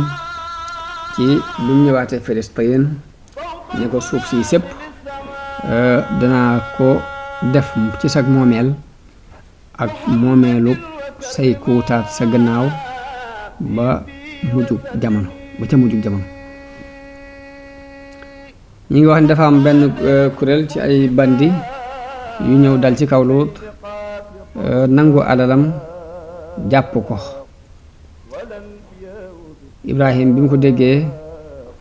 ci bu mu ñëwaatee Filistin ne ko suuf si sépp danaa ko def ci sag moomeel ak moomeelu say kuutaat sa gannaaw ba mujjug jamono ñi ngi wax ni dafa am benn kuréel ci ay bandi yu ñëw dal ci kaw Luut nangu alalam jàpp ko Ibrahim bi mu ko déggee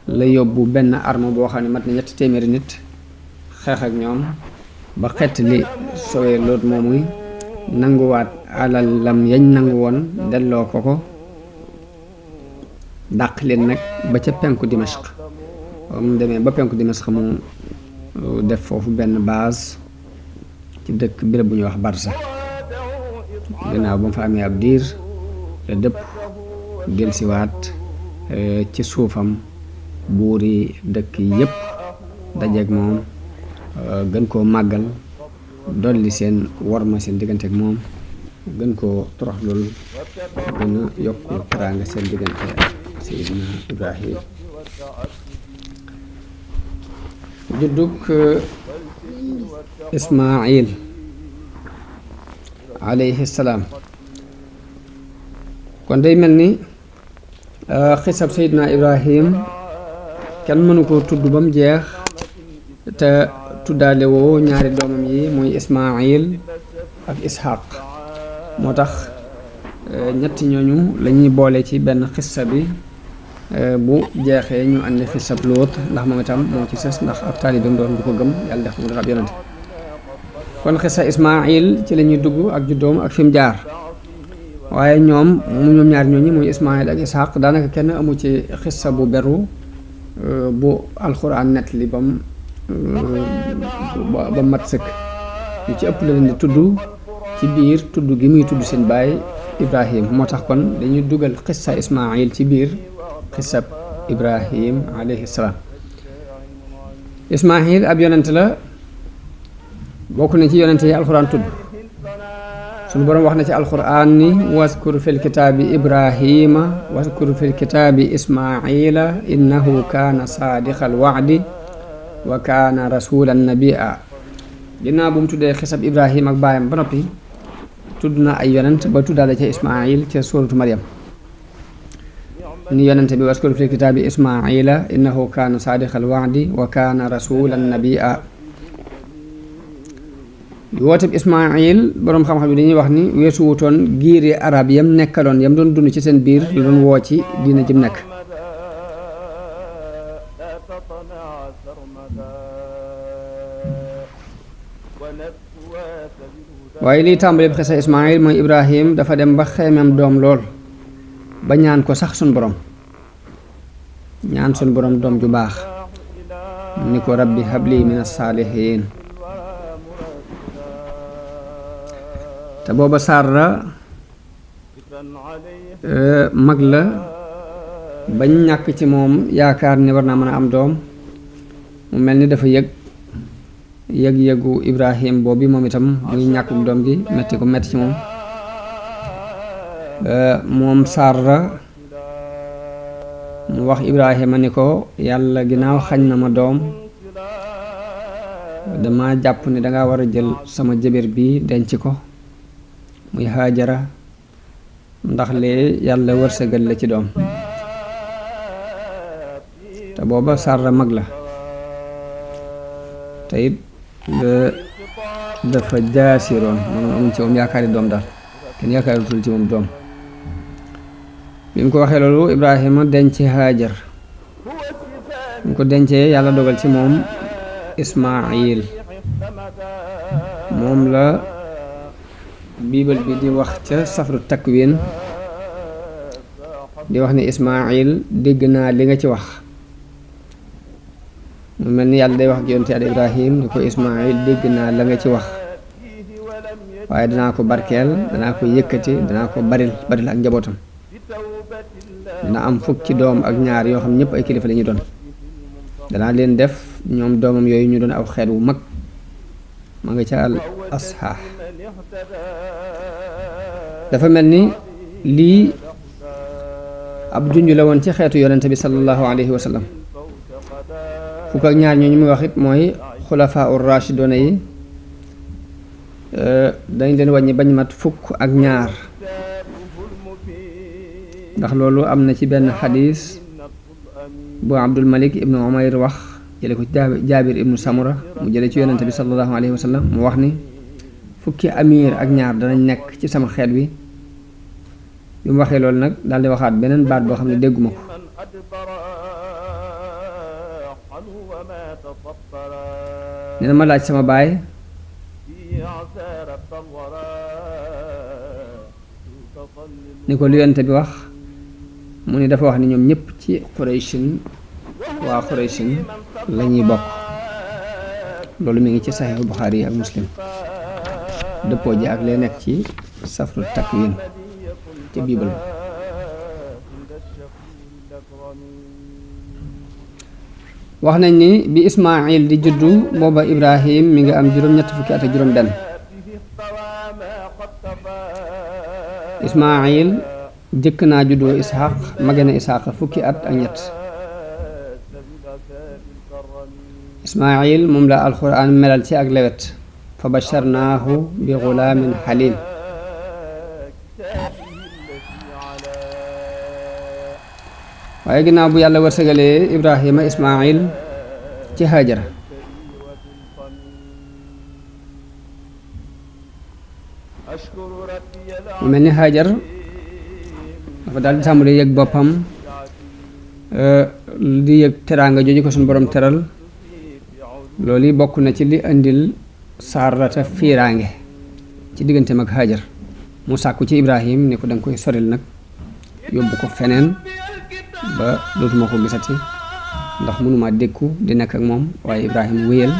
la yóbbu benn arme boo xam ne mat na 300 nit xeex ak ñoom ba xett li sowee Luut moomuy nanguwaat alalam yañ nangu woon delloo ko dàq leen nag ba ca penku Dimashq mu demee ba penku Dimashq mu def foofu benn base ci dëkk béréb bu ñuy wax Barza gannaaw ba mu fa amee ab diir la dëpp delsiwaat ci suufam buuri dëkk yépp dajeeg moom gën koo màggal dolli seen worma seen diggante ak moom gën koo toroxlul gën a yokk teraanga seen diggante ak Seydina Ibrahim juddug Ismaayil alayhi salaam kon day mel ni xisab Seydina Ibrahim kenn mënu koo tudd ba mu jeex te tuddaale woo ñaari doomam yi muy Ismaayil ak Ishaq moo tax ñetti ñooñu lañuy boole ci benn xissa bi bu jeexee ñu andi xissab Luut ndax moom itam moo ci sës ndax ab taalibeem doon du ko gëm yàlla def mu doon ab yonante kon xissa Ismaayil ci la ñuy dugg ak juddoom ak fi mu jaar waaye ñoom ñaari ñooñu muy Ismaayil ak Ishaq daanaka kenn amu ci xissa bu beru bu alxuraan nett li ba mat sëkk ñu ci ëpp la leen di tudd ci biir tudd gi muy tudd seen baay Ibrahim moo tax kon dañuy dugal xissa Ismaayil ci biir xissab Ibrahim alayhi salaam Ismaayil ab yonent la bokk na ci yonent yi alxuraan tudd suñu boroom wax na ci alxuraan ni waskur fil kitaabi Ibrahima waskur fil kitaabi Ismaayila innahu kaana saadiqal wa'di wa kaana rasulan nabiyya ginnaaw bu mu tuddee xisab Ibrahim ak baayam ba noppi tudd na ay yonent ba tuddaale ca Ismaayil ca suuratu Maryam ni yonent bi waskur fil kitaabi Ismaayila innahu kaana saadiqal wa'di wa kaana rasulan nabiyya wooteb Ismaayil boroom xam-xam yi dañuy wax ni weesu wutoon giiri arab yam nekkaloon yam doon dund ci seen biir la doon woo ci diina jëm nekk waaye liy tàmbali bi xisa Ismaayil mooy Ibrahim dafa dem ba xeemam doom lool ba ñaan ko sax sun borom doom ju baax ni ko rabbi habli min as-saalihiin te booba Saara mag la bañ ñàkk ci moom yaakaar ni war naa mën a am doom mu mel ni dafa yëg-yëgu Ibrahim boobu moom itam muy ñàkkuk doom gi metti ci moom Saara mu wax Ibrahima ni ko yàlla ginnaaw xañ na ma doom dama jàpp ni danga war a jël sama jëbër bi denc ko muy Haajara ndax lee yàlla wërsëgal la ci doom te booba Saara mag la te it dafa jaasiroon moom amuñ ci moom yaakaari doom daal kenn yaakaaritul ci moom doom bi mu ko waxee loolu Ibrahima denc Haajar bi mu ko dencee yàlla dogal ci moom Ismaayil moom la biibal bi di wax ca safru takwin di wax ni Ismaayil dégg naa li nga ci wax mu mel ni yàlla day wax ak yonent Yàlla Ibrahim ni ko Ismaayil dégg naa la nga ci wax waaye danaa ko barkeel danaa ko yëkkati danaa ko baril ak njabootam dina am fukki doom ak ñaar yoo xam ñëpp ay kilifa la ñuy doon danaa leen def ñoom doomam yooyu ñu doon aw xeet wu mag ma nga ca al asxaax dafa mel ni lii ab junj la woon ci xeetu yonente bi sallallahu alayhi wa sallam fukk ak ñaar ñooñu muy wax it mooy xulafaa ur rashidoona yi dañ leen wàññi bañ mat fukk ak ñaar ndax loolu am na ci benn xadiis bu Abdul Malik ibnu Umayr wax jële ko ci Jaabir ibnu Samura mu jële ci yonente bi sallallahu alayhi wa sallam mu wax ni fukki amir ak ñaar danañ nekk ci sama xeet wi bi mu waxee loolu nag daal di waxaat beneen baat boo xam ne dégguma ko nee na ma laaj sama baay ni ko lu yonent bi wax mu ni dafa wax ni ñoom ñëpp ci Qurayshin waa Qurayshin la ñuy bokk loolu mi ngi ci Saxiixu Buxaari yi ak Muslim dëppoo ji ak lee nekk ci Safru Takwin ca Biibal wax nañ ni bi Ismaayil di juddu booba Ibrahim mi nga am juróom-ñett fukki at ak juróom-benn Ismaayil jëkk naa juddoo Isxaq mage na Isxaq fukki at ak ñett Ismaayil moom la alxuraan melal ci ak lewet fa basharnaahu bi gulaamin xaliim waaye ginnaaw bu yàlla wërsëgalee Ibrahima Ismaayil ci Haajara mu mel ni Hajar dafa daal di tàmbali yëg boppam di yëg teraanga jooju ko suñu borom teral loolu yi bokk na ci li indil Saarata fiiraange ci digganteem ak Hajar mu sàkku ci Ibrahim ni ko danga koy soril nag yóbbu ko feneen ba dootuma ko gisati ndax mënuma dékku di nekk ak moom waaye Ibrahim wéyal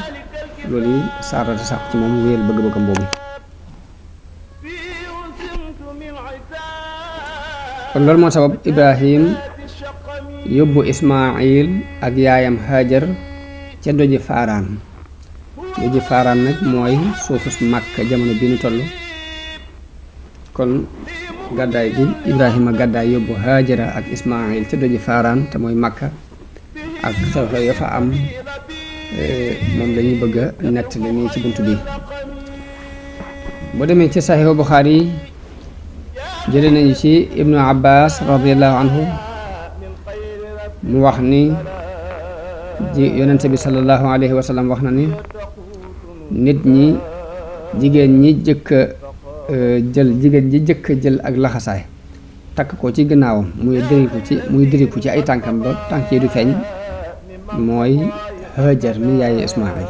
loolu yi Saarata sàkku ci moom wéyal bëgg-bëggam boobu kon loolu moo sabab Ibrahim yóbbu Ismaayil ak yaayam Hajar ca doji Faaraan doji Faaraan nag mooy suufus Makka jamono bi ñu toll kon gàddaay gi Ibrahima gàddaay yóbbu Hajara ak Ismaayil ca doji Faaraan te mooy Makka ak xew-xew ya fa am moom lañuy bëgg a nettali nii ci bunt bi boo demee ci Saxiixu Buxaari jële nañu ci Ibnu Abbas radiallahu anhu mu wax ni yonente bi sallallahu alayhi wa sallam wax na ni nit ñi jigéen ñi jigéen ji jëkk jël ak laxasaay takk ko ci gannaawam muy diriku ci ay tànkam ba tànk yi du feeñ mooy Hajar mi yaayu Ismaayil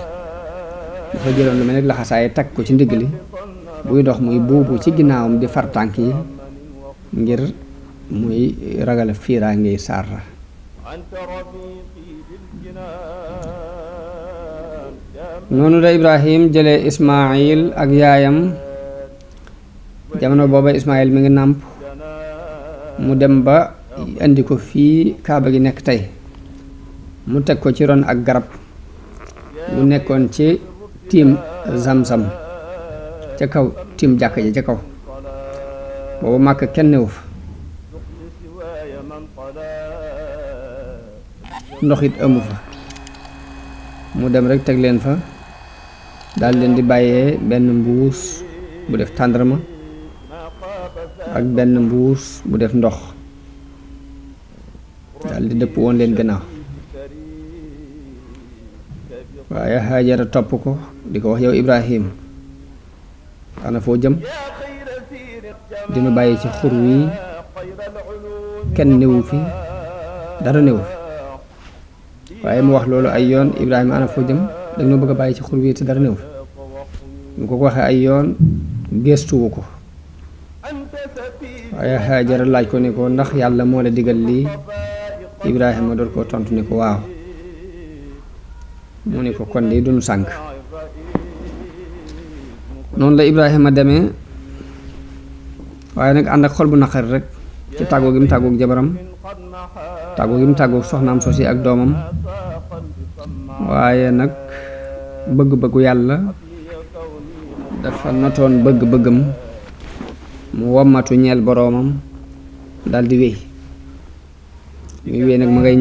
dafa jëloon lu mel ne laxasaay takk ko ci ndigg li buy dox muy buubu ci ginnaawam di far tànk yi ngir muy ragal fiiraange Saara noonu la Ibrahim jëlee Ismaayil ak yaayam jamono booba Ismaayil mi ngi nàmp mu dem ba indi ko fii Kaaba gi nekk tey mu teg ko ci ron ak garab mu nekkoon ci tiim Zamzam ca kaw tiim jàkka ji ca kaw boobu Màkka kenn newu fa ndox it amu fa mu dem rek teg leen fa daal leen di bàyyee benn mbuus bu def tàndarma ak benn mbuus bu def ndox daal di dëpp woon leen gannaaw waaye Hajara topp ko di ko wax yow Ibrahim xanaa foo jëm dinu bàyyi ci xur wi kenn newu fi dara newu fi waaye mu wax loolu ay yoon Ibrahima ana foo jëm dañoo bëgg a bàyyi ci xur wi te dara newu fi mu ko waxee ay yoon gestuwu ko waaye Hajara laaj ko ni ko ndax yàlla moo la digal lii Ibrahima door koo tontu ni ko waaw mu ni ko kon de duñu sànk noonu la Ibrahima demee waaye nag ànd ak xol bu naqari rek ci tàggoo gi mu tàggoog jabaram tàggu gi mu tàggu soxnaam sosi ak doomam waaye nag bëgg-bëggu yàlla dafa notoon bëgg-bëggam mu wommatu ñeel boroomam daldi wéy muy wéy nag ma ngay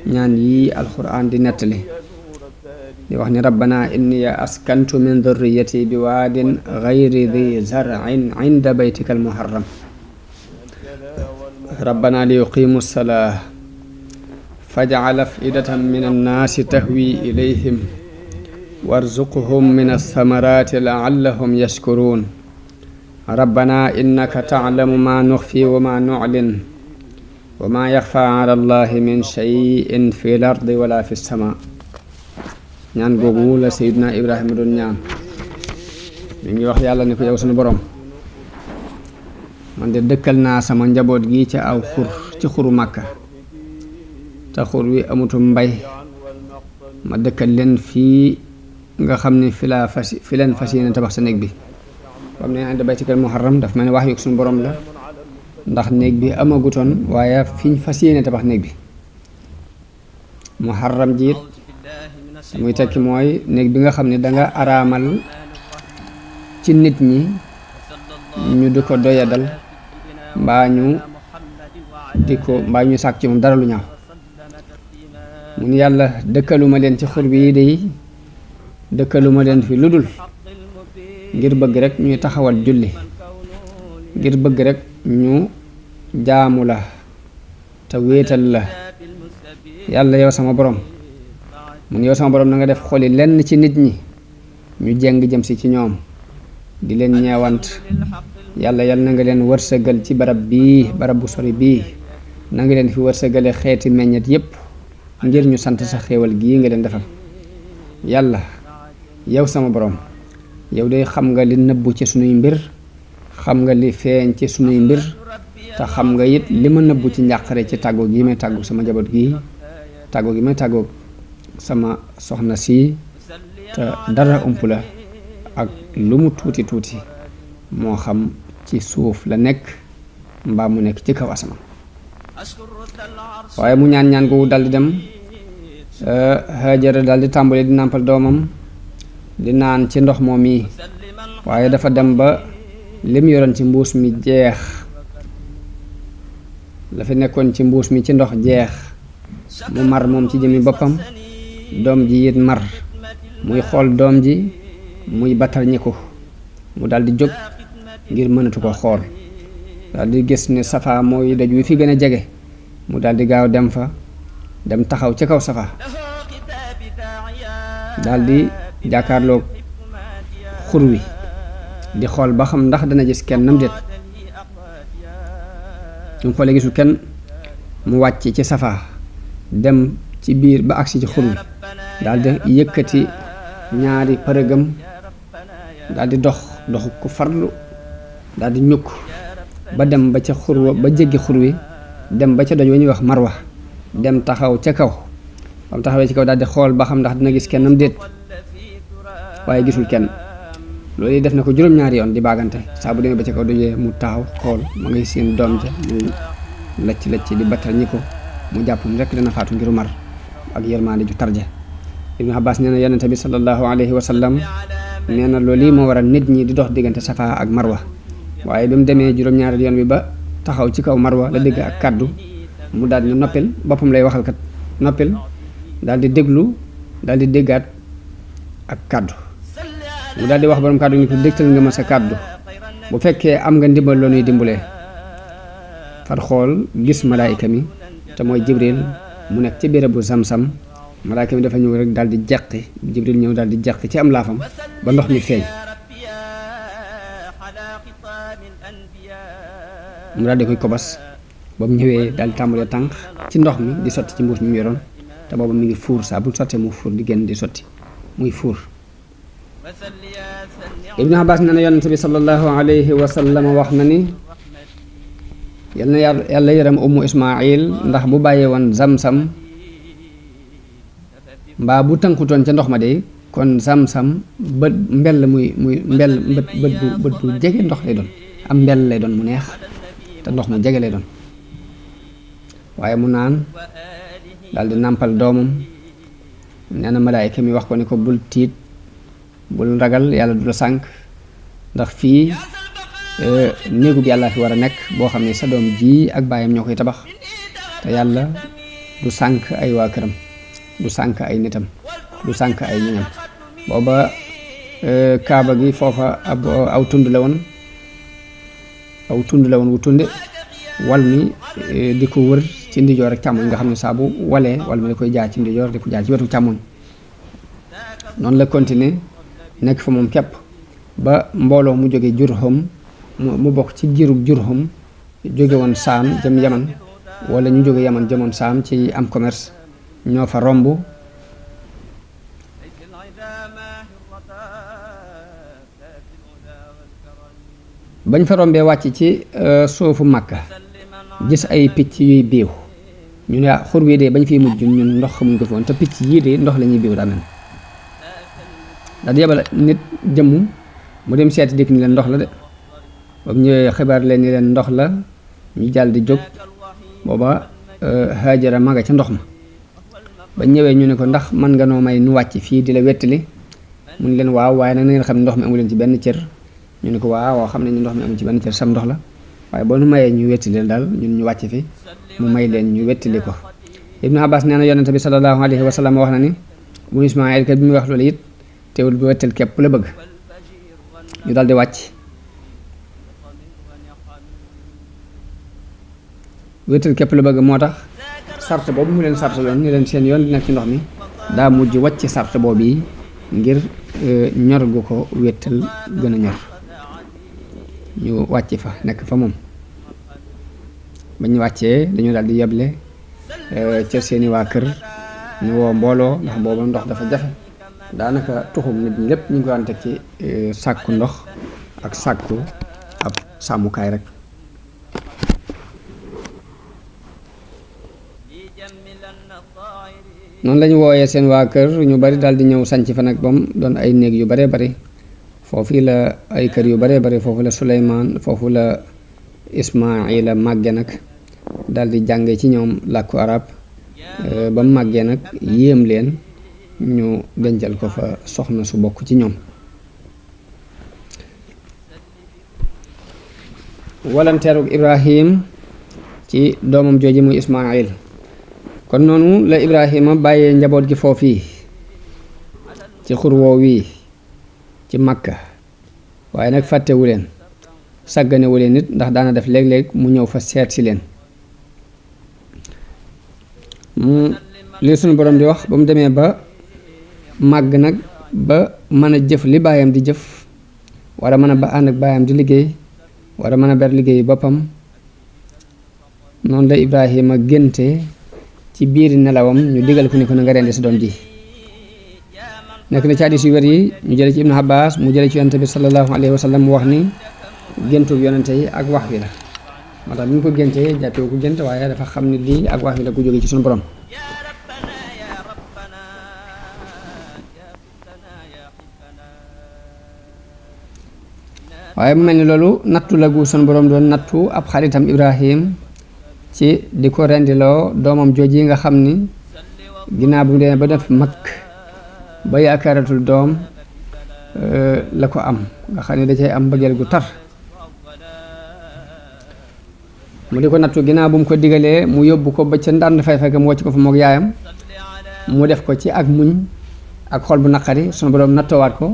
ñaan yii alxuraan di nettali di wax ni rabbana inni askantu min dhurriyyati bi waadin ghayri dhi zar'in 'inda baytika almuharram rabbana li yuqimu ssalaa faj'al af'idatan min annaasi tahwi ilayhim warzuqhum min athamarati la'allahum yashkurun rabbana innaka ta'lamu ma nukhfi wa ma nu'lin wa ma yaxfa ala allahi min shay'in fi l ardi wala fi sama ñaan googu la Seydina Ibrahima doon ñaan mi ngi wax yàlla ni ko yow sunu borom man de dëkkal naa sama njaboot gi ca aw xur ci xuru Màkka te xur wi amutum mbay ma dëkkal leen fii nga xam ne fi leen fas yéene tabax sa néeg bi bam ne inda baytikal muharram daf mel ne wax yu sunu borom la ndax néeg bi amagutoon waaye fiñ fas yéene tabax néeg bi muharram jiit muy tekki mooy néeg bi nga xam ne danga araamal ci nit ñi ñu di ko doyadal mbaa ñu sàkk ci moom dara lu ñaaw mun yàlla dëkkaluma leen ci xur bi de dëkkaluma leen fi lu dul ngir bëgg rek ñuy taxawal julli ngir bëgg rek ñu jaamu la te wéetal la yàlla yow sama borom mun yow sama borom na nga def xoli lenn ci nit ñi ñu jeng jëm si ci ñoom di leen ñeewant yàlla yal na nga leen wërsëgal ci barab bu sori bii na nga leen fi wërsëgale xeeti meññet yépp ngir ñu sant sa xéewal gii nga leen defal yàlla yow sama borom yow de xam nga li nëbbu ci sunuy mbir xam nga li feeñ ci sunuy mbir te xam nga it li ma nëbbu ci njàqare ci tàggoo gi may tàggu sama njaboot gi tàggoo gi may tàggoo sama soxna si te dara ump la ak lu mu tuuti tuuti moo xam ci suuf la nekk mbaa mu nekk ci kaw asamaan waaye mu ñaan gu daldi dem Hajara daldi tàmbali di nàmpal doomam di naan ci ndox moom yi waaye dafa dem ba lim yoroon ci mbuus mi jeex la fi nekkoon ci mbuus mi ci ndox jeex mu mar moom ci jëmi boppam doom ji it mar muy xool doom ji muy battar ñiku mu daldi jóg ngir mënatu ko xool daldi gis ne Safa mooy daj wi fi gën a jege mu daldi gaaw dem fa dem taxaw ci kaw Safa daldi jàkkaarloog xur wi di xool ba xam ndax dana gis kenn nam déet mu xoolee gisul kenn mu wàcc ci Safa dem ci biir ba agsi ci xur wi daldi yëkkati ñaari përëgam daldi dox ku farlu daldi ñukk ba dem ba ca xur wa ba jéggi xur wi dem ba ca doj wa ñuy wax Marwa dem taxaw ca kaw ba mu taxawee ci kaw daldi xool ba xam ndax dina gis kennam déet waaye gisul kenn loolu yi def na ko juróom-ñaari yoon di baagante saa bu demee ba ca kaw dojee mu taxaw xool ma ngay seen doom ja muy lacc di battal ñi ko mu jàpp ni rekk dana faatu ngiru mar ak yërmaande ju tarja Ibnu Abbas nee na yonente bi sallallahu alayhi wa sallam nee na loolu yi moo waral nit ñi di dox diggante Safa ak Marwa waaye bi mu demee juróom-ñaari yoon bi ba taxaw ci kaw Marwa la dégg ak kàddu mu daal di noppil boppam lay waxal kat noppil daal di déglu daal di déggaat ak kàddu mu daal di wax borom kàddu ni ko dégtal nga ma sa kàddu bu fekkee am nga ndimbal loo nuy dimbalee far xool gis malaayika mi te mooy Jibril mu nekk ci bérébu Zamzam malaayika mi dafa ñëw rek daal di jeqi Jibril ñëw daal di jeqi ci am laafam ba ndox mi feeñ mu daal di koy kobas ba mu ñëwee daal di tàmbalee tànk ci ndox mi di sotti ci mbuus mi mu yoroon te booba mi ngi fuur saa bu sottee mu fuur di génn di sotti muy fuur Ibnu Abbas nee na yonent bi sallallahu alayhi wa sallam wax na ni yal na yàlla yërëm ummu Ismaayil ndax bu bàyyee woon Zamzam mbaa bu tënkutoon ca ndox ma de kon Zamzam bët mbell bët bu jege ndox lay doon am mbell lay doon mu neex te ndox mu jege lay doon waaye mu naan daldi nàmpal doomam. nee na malaayika mi wax ko ni ko bul tiit bul ragal yàlla du la sànk ndax fii néegub yàlla fi war a nekk boo xam ne sa doom ji ak baayam ñoo koy tabax te yàlla du sànk ay waa këram du sànk ay nitam du sànk ay ñoñam. booba kaaba gi foofa aw tund la woon wu tunde wal mi di ko wër ci ndijoor ak càmmoñ nga xam ne saa bu walee wal mi da koy jaar ci ndijoor di ko jaar ci wetu càmmoñ. noonu la continuer nekk fa moom képp ba mbooloo mu jóge Jurhum mu bokk ci giirub Jurhum jóge woon Saam jëm Yaman wala ñu jóge Yaman jëmoon Saam ci am commerce ñoo fa romb bañ fa rombee wàcc ci suufu Makka gis ay picc yuy biiw ñu ne xur wi de bañ fiy mujj ñun ndox xamuñ ko fi woon te picc yii de ndox la ñuy biiw daa mel daal di yebal nit jëmm mu dem seeti dikk ni leen ndox la de ba mu ñëwee xibaar leen ni leen ndox la ñu jàll di jóg booba Haajara ma nga ca ndox ma ba ñëwee ñu ne ko ndax mën nga noo may nu wàcc fii di la wettali mun leen waaw waaye nag na ngeen xam ne ndox mi amu leen ci benn cër. ñu ne ko waaw xam ne ñu ndox mi amu ci benn cër sam ndox la waaye boo nu mayee ñu wettali daal ñun ñu wàcc fi mu may leen ñu wettali ko. Ibnu Abbas nee na yonente bi sallallahu alayhi wa sallam wax na ni bu Ismaayil kat bi muy wax loolu it teewul bu wettal képp la bëgg ñu daal di wàcc. wettal képp la bëgg moo tax sart boobu mu leen sart loon ñu leen seen yoon di nekk ci ndox mi daa mujj wàcc sart boobu yi ngir ñor gu ko wettal gën a ñor ñu wàcc fa nekk fa moom. ba ñu wàccee dañu daal di yeble ca seeni waa kër ñu woo mbooloo ndax booba ndox dafa jafe daanaka tuxum nit ñi lépp ñu ngi ko daan teg ci sàkku ndox ak sàkku ab sàmmukaay rek. noonu lañu wooyee seen waa kër ñu bari daal di ñëw sanc fa nag bam doon ay néeg yu baree bari foofu la ay kër yu baree bari foofu la Suleymaan foofu la Ismaayila màgge nag daal di jànge ci ñoom làkku arab ba mu màggee nag yéem leen ñu dencal ko fa soxna su bokk ci ñoom. walanteerug Ibrahim ci doomam jooji muy Ismaayil kon noonu la Ibrahima bàyyee njaboot gi foofii ci xur woow wii ci Makka waaye nag fàttewu leen sàgganewu leen nit ndax daana def léeg-léeg mu ñëw fa seet si leen. li suñu borom di wax ba mu demee ba màgg nag ba mën a jëf li baayam di jëf war a mën a ba ànd ak baayam di liggéey war a mën a ber liggéey boppam noonu la Ibrahima génte ci biir nelawam ñu digal ko ni ko na nga rendi sa doom ji. nekk na ci hadiis yu wér yi ñu jële ci Ibnu Abbas mu jële ci yonente bi sallallahu alayhi wa sallam mu wax ni géntug yonente yi ak wax wi la moo tax bi ñu ko géntee jàppewu ko gént waaye dafa xam ne lii ak wax wi la ku jóge ci suñu borom. waaye mu mel ni loolu nattu la gu suñu borom doon nattu ab xaritam Ibrahim ci di ko rendiloo doomam jooji nga xam ni ginnaaw bu mu demee ba def mag ba yaakaaratul doom la ko am nga xam ne da cay am mbëggeel gu tar mu di ko nattu ginnaaw bu mu ko digalee mu yóbbu ko ba ca ndànd fay fekk mu wàcc ko fa moog yaayam mu def ko ci ak muñ ak xol bu naqari sunu borom nattoowaat ko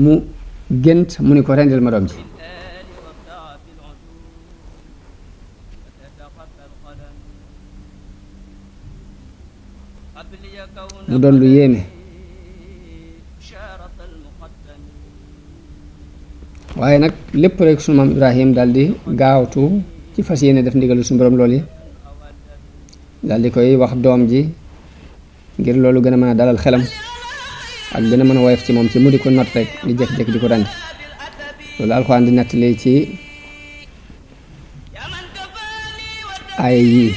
mu gént mu ni ko rendil ma doom ji. mu doon lu yéeme waaye nag lépp rek sunu maam Ibrahim daal di gaawtu ci fas yéene def ndigalu suñu borom loolu yi daal di koy wax doom ji ngir loolu gën a mën a dalal xelam ak gën a mën a woyof ci moom ci mu di ko not rek di jékki-jékki di ko rendi loolu alxuraan di nettali ci ay yii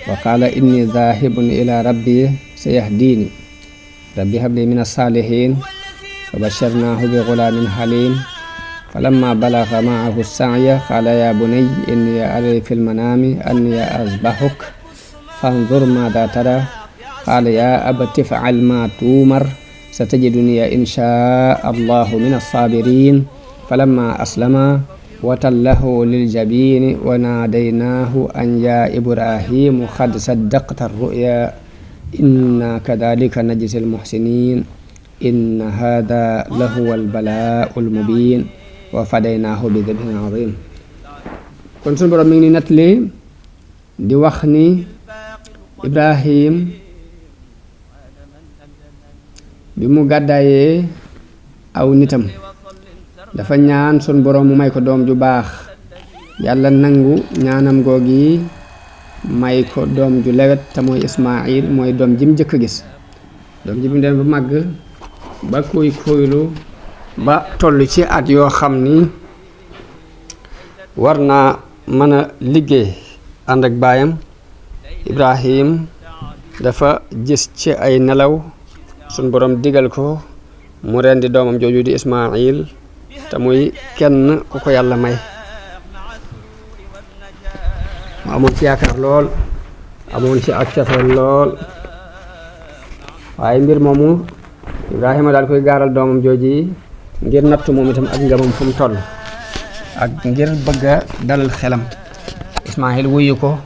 wa qaala inni zaahibun ila rabbi sayahdiini rabbi habli min as-saalihiin fa basharnaahu bi ghulaamin haliim فلما بلغ معه السعي قال يا بني إني أرى في المنام أني أذبحك فانظر ماذا ترى قال يا أبت افعل ما تؤمر ستجدني إن شاء الله من الصابرين فلما أسلما وتله للجبين وناديناه أن يا إبراهيم قد صدقت الرؤيا إنا كذلك نجزي المحسنين إن هذا لهو البلاء المبين وفديناه بذبح عظيم. kon sunu borom mi ngi nettali di wax ni Ibrahim bi mu gàddaayee aw nitam dafa ñaan sunu borom mu may ko doom ju baax yàlla nangu ñaanam googi may ko doom ju lewet te mooy Ismaayil mooy doom ji mu jëkk a gis doom ji mu dem ba màgg ba koy koylu ba toll ci at yoo xam ni war naa mën a liggéey ànd ak baayam Ibrahim dafa gis ci ay nelaw sunu borom digal ko mu rendi doomam jooju di Ismaayil te muy kenn ku ko yàlla may mu amoon ci yaakaar lool amoon ci ak cofeel lool waaye mbir moomu Ibrahima daal koy gaaral doomam jooji ngir nattu moom itam ak ngëmam fu mu toll ak ngir bëgg a dalal xelam Ismaayil wuyu ko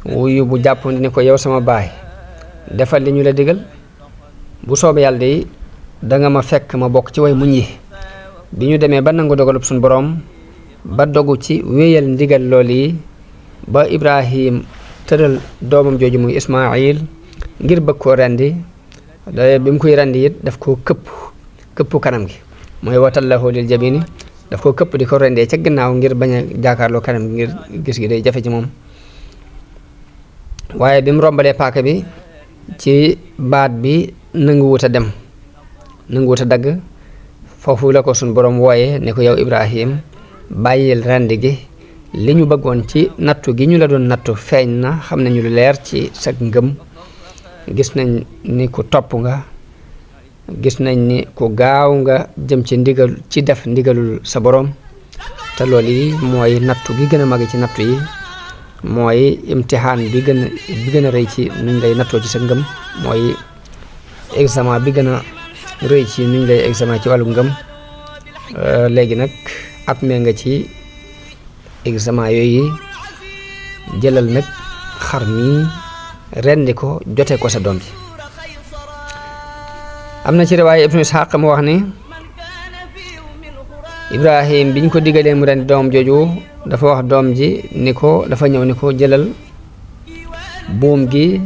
wuyu bu jàppandi ni ko yow sama baay defal li ñu la digal bu soobee yàlla de danga ma fekk ma bokk ci way muñ yi bi ñu demee ba nangu dogalub suñu borom ba dogu ci wéyal ndigal lool yi ba Ibrahim tëral doomam jooju muy Ismaayil ngir bëgg koo rendi bi mu koy rendi it daf koo këpp kanam gi mooy watallahu lil jabini daf koo këpp di ko rendee ca gannaaw ngir bañ a jaakaarloo kanam gi ngir gis gi day jafe ci moom waaye bi mu rombalee paaka bi ci baat bi nanguwut a dem nanguwut a dagg foofu la ko suñ borom wooye ne ko yow Ibrahim bàyyil rendi gi li ñu bëggoon ci nattu gi ñu la doon nattu feeñ na xam nañu lu leer ci sa ngëm gis nañ ni ku topp nga gis nañ ni ku gaaw nga jëm ci ndigal ci def ndigalul sa borom te loolu yi mooy nattu gi gën a mag ci nattu yi mooy imtihaan bi gën a rëy ci nuñ lay nattoo ci sa ngëm mooy examen bi gën a rëy ci nuñ lay examen ci wàllu ngëm léegi nag at mee nga ci examen yooyu jëlal nag xar mi rendi ko jote ko sa doom ji am na ci riwaaya Ibnu Isxaaq mu wax ni Ibrahim biñ ko digalee mu rendi doom jooju dafa wax doom ji ni ko dafa ñëw ni ko jëlal buum gi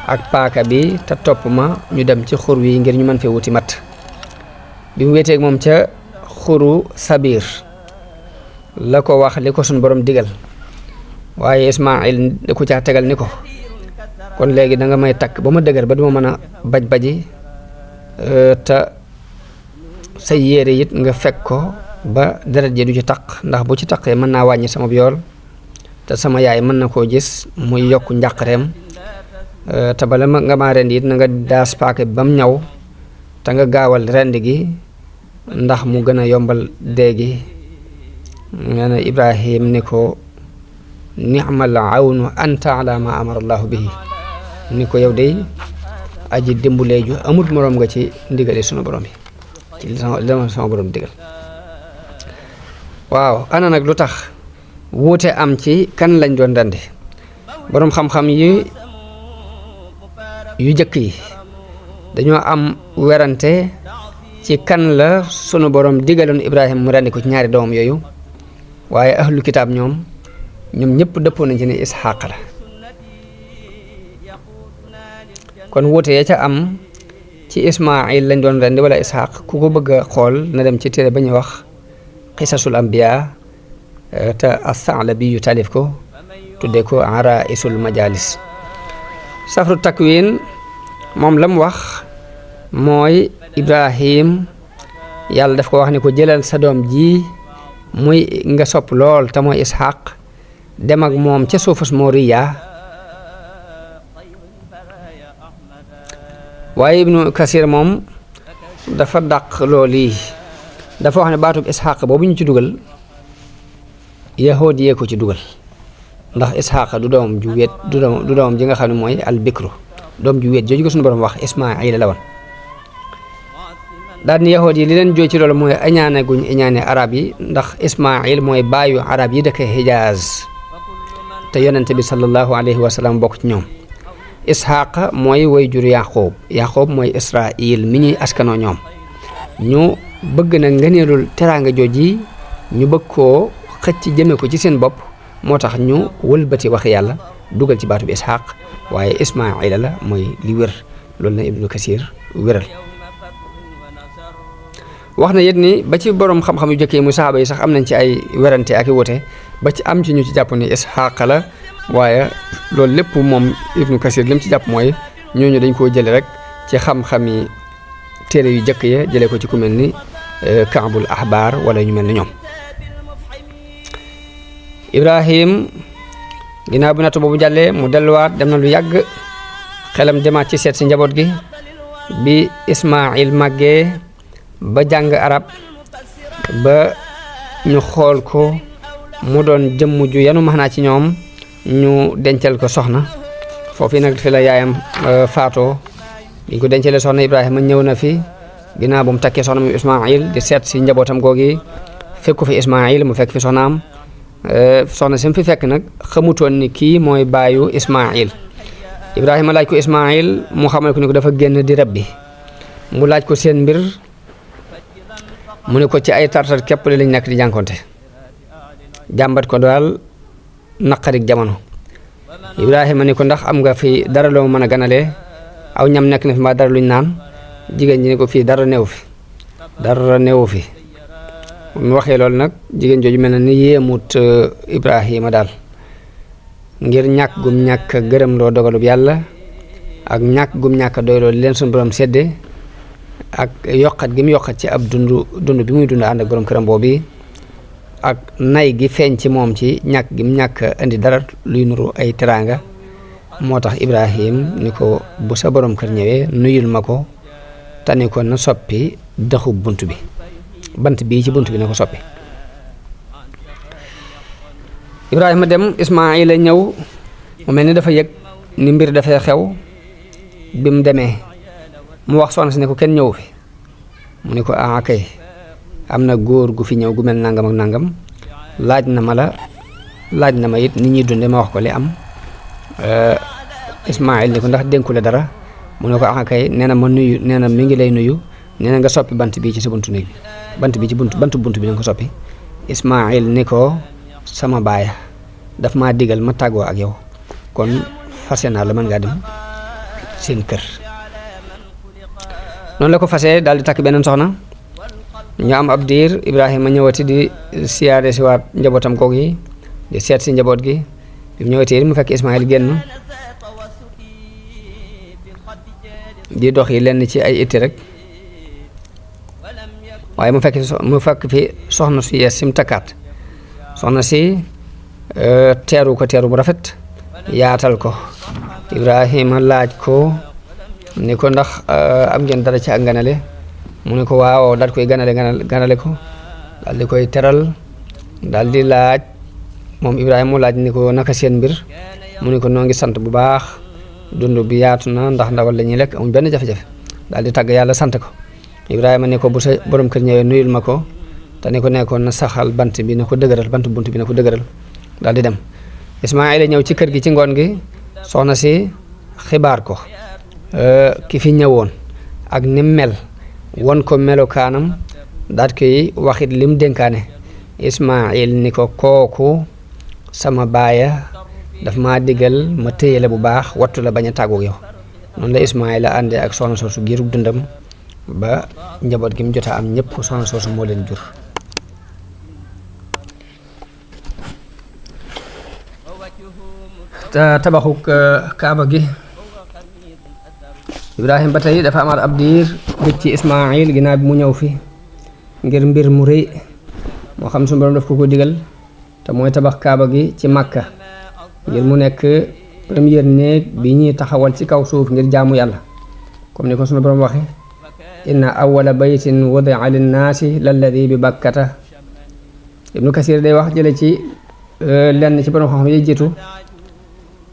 ak paaka bi te topp ma ñu dem ci xur wi ngir ñu mën fee wuti mat bi mu wéeteeg moom ca xuru Sabiir la ko wax li ko suñ borom digal waaye Ismaayil da ko caa tegal ni ko kon léegi da nga may takk ba ma dëgër ba duma mën a baji te sa yére it nga fekk ko ba deret ji du ci taq ndax bu ci taqee mën naa wàññi sama yool te sama yaay mën na koo gis muy yokk njàqareem te bala nga maa rendi it na nga daas paaka bi ba mu ñaw te nga gaawal rendi gi ndax mu gën a yombal dee gi nee na Ibrahim ni ko ni'mal awnu anta ala ma amara allahu bihi ni ko yow day aji dimbulee ju amut moroom nga ci ndigale sunu borom yi ci li sama borom digal waaw ana nag lu tax wuute am ci kan lañ doon rendi boroom xam-xam yu jëkk yi dañoo am werante ci kan la sunu borom digaloon Ibrahim mu rendi ko ci ñaari doomam yooyu waaye ahlu kitaab ñoom ñëpp dëppoo nañ ci ne Isxaaq la kon wuute ya ca am ci Ismaayil lañ doon rendi wala Isxaaq ku ko bëgg a xool na dem ci téere ba ñuy wax qisasul anbiya te as-Sa'labi yu taalif ko tuddee ko Araa'isul Majaalis Safru Takwin moom la mu wax mooy Ibrahim yàlla daf ko wax ni ko jëlal sa doom ji muy nga sopp lool te mooy Isxaaq dem ak moom ca suufus Moriya waaye Ibnu Kasir moom dafa dàq loolu yi dafa wax ne baatub Isxaaq boobu ñu ci dugal yahood yee ko ci dugal ndax Isxaaq du doom ju wéet du doom ji nga xam ne mooy al bikru doom ju wéet jooju ko suñu borom wax Ismaayil la woon daal ni yahood yi li leen jooy ci loolu mooy añaane guñ añaane arab yi ndax Ismaayil mooy baayu arab yi dëkk Hijaaz te yonente bi sallallahu alayhi wa sallam bokk ci ñoom Isxaaq mooy way jur Yaqoob mooy Israil mi ñuy askanoo ñoom ñu bëgg na ngëneelul teraanga jooji ñu bëgg koo xëcc jëme ko ci seen bopp moo tax ñu wëlbati wax yàlla dugal ci baatu bi Isxaaq waaye Ismaayil la mooy li wér loolu na Ibnu Kasir wéral wax na yit ni ba ci borom xam-xam yu jëkkee mu saxaaba yi sax am nañ ci ay werante ak i wote ba ci am ci ñu ci jàpp ni Isxaaq la waaye loolu lépp moom Ibnu Kasir li mu ci jàpp mooy ñooñu dañ koo jële rek ci xam-xami téere yu jëkk ya jëlee ko ci ku mel ni Kaabul Ahbaar wala ñu mel ni ñoom Ibrahim ginnaaw bi nattu boobu jàllee mu delluwaat dem na lu yàgg xelam demaat ci seet si njaboot gi bi Ismaayil màggee ba jàng arab ba ñu xool ko mu doon jëmm ju yanu maanaa ci ñoom ñu dencal ko soxna foofu nag fi la yaayam faatoo biñ ko dencalee soxna Ibrahima ñëw na fi ginnaaw bu mu takkee soxna mu Ismaayil di seet si njabootam googi fekku fi Ismaayil mu fekk fi soxnaam soxna si mu fi fekk nag xamutoon ni kii mooy baayu Ismaayil Ibrahima laaj ko Ismaayil mu xamal ko ni ko dafa génn di rabbi mu laaj ko seen mbir mu ne ko ci ay tartar képp lañ nekk di jànkonte jàmbat ko daal naqarik jamono Ibrahima ni ko ndax am nga fi dara loo mën a ganalee aw ñam nekk na fi mbaa dara luñ naan jigéen ji ne ko fii dara newu fi mu waxee loolu nag jigéen jooju mel na ni yéemut Ibrahima daal ngir ñàkk gum ñàkk gërëm loo dogalub yàlla ak ñàkk gum ñàkk doyloo leen suñu borom sedde ak yokkat gi mu yokkat ci ab dund bi muy dund ànd ak borom këram boobu ak nay gi feeñ ci moom ci ñàkk gi mu ñàkk indi dara luy nuru ay teraanga moo tax Ibrahim ni ko bu sa borom kër ñëwee nuyul ma ko te ni ko na soppi dëxu bunt bi bant bii ci bunt bi na ko soppi Ibrahima dem Ismaayila ñëw mu mel ni dafa yëg ni mbir dafay xew bi mu demee mu wax soxna si ne ko kenn ñëw fi mu ne ko kay am na góor gu fi ñëw gu mel nangam ak nangam laaj na ma it nit ñuy dunde ma wax ko li am Ismaayil ni ko ndax dénku la dara mu ne ko kay nee na ma nuyu nee na mi ngi lay nuyu nee na nga soppi bant bii ci sa buntu néeg bi bant bi ci bantu bunt bi na nga ko soppi Ismaayil ni ko sama baaya daf maa digal ma tàggoo ak yow kon fase naa la mën ngaa dem seen kër noonu la ko fasee daal di takk beneen soxna ñu am ab diir Ibrahima ñëwati di siyaare si waat njabootam koog yi di seet si njaboot gi bi mu ñëwatee mu fekk Ismaayil génn di dox yi lenn ci ay itti rek waaye mu fekk fi soxna su yees si mu takkaat soxna si teeru ko teeru bu rafet yaatal ko Ibrahima laaj ko ni ko ndax am ngeen dara ci ak ganale mu ne ko waaw daal koy ganale ko daal di koy teral daal di laaj moom Ibrahima mu laaj ni ko naka seen mbir mu ne ko noo ngi sant bu baax dund bi yaatu na ndax ndawal la ñuy lekk amuñ benn jafe-jafe daal di tàgg yàlla sant ko Ibrahima ne ko bu sa borom kër ñëwee nuyul ma ko te ni ko nekkoon na saxal bant bi na ko dëgëral bant bunt bi na ko dëgëral daal di dem Ismaayila ñëw ci kër gi ci ngoon gi soxna si xibaar ko ki fi ñëwoon ak ni mel won ko melokaanam daal koy waxit lim dénkaane Ismaayil ni ko kooku sama baaya daf maa digal ma téyele bu baax wattu la bañ a tàggoog yow noonu la Ismaayila àndee ak soxna soosu giirub dundam ba njaboot gi mu jot a am ñëpp soxna soosu moo leen jur tabaxuk kaaba gi Ibrahima ba tey dafa amaat ab diir gëj ci Ismaayil ginnaaw bi mu ñëw fi ngir mbir mu rëy moo xam suñu borom daf ko digal te mooy tabax kaaba gi ci Makka ngir mu nekk première néeg bi ñuy taxawal ci kaw suuf ngir jaamu yàlla comme ni ko suñu borom waxe inna awwala baytin wudi'a linnaasi lalladi bi bakkata. Ibnu Kasir day wax jële ci lenn ci borom xam-xam yi jiitu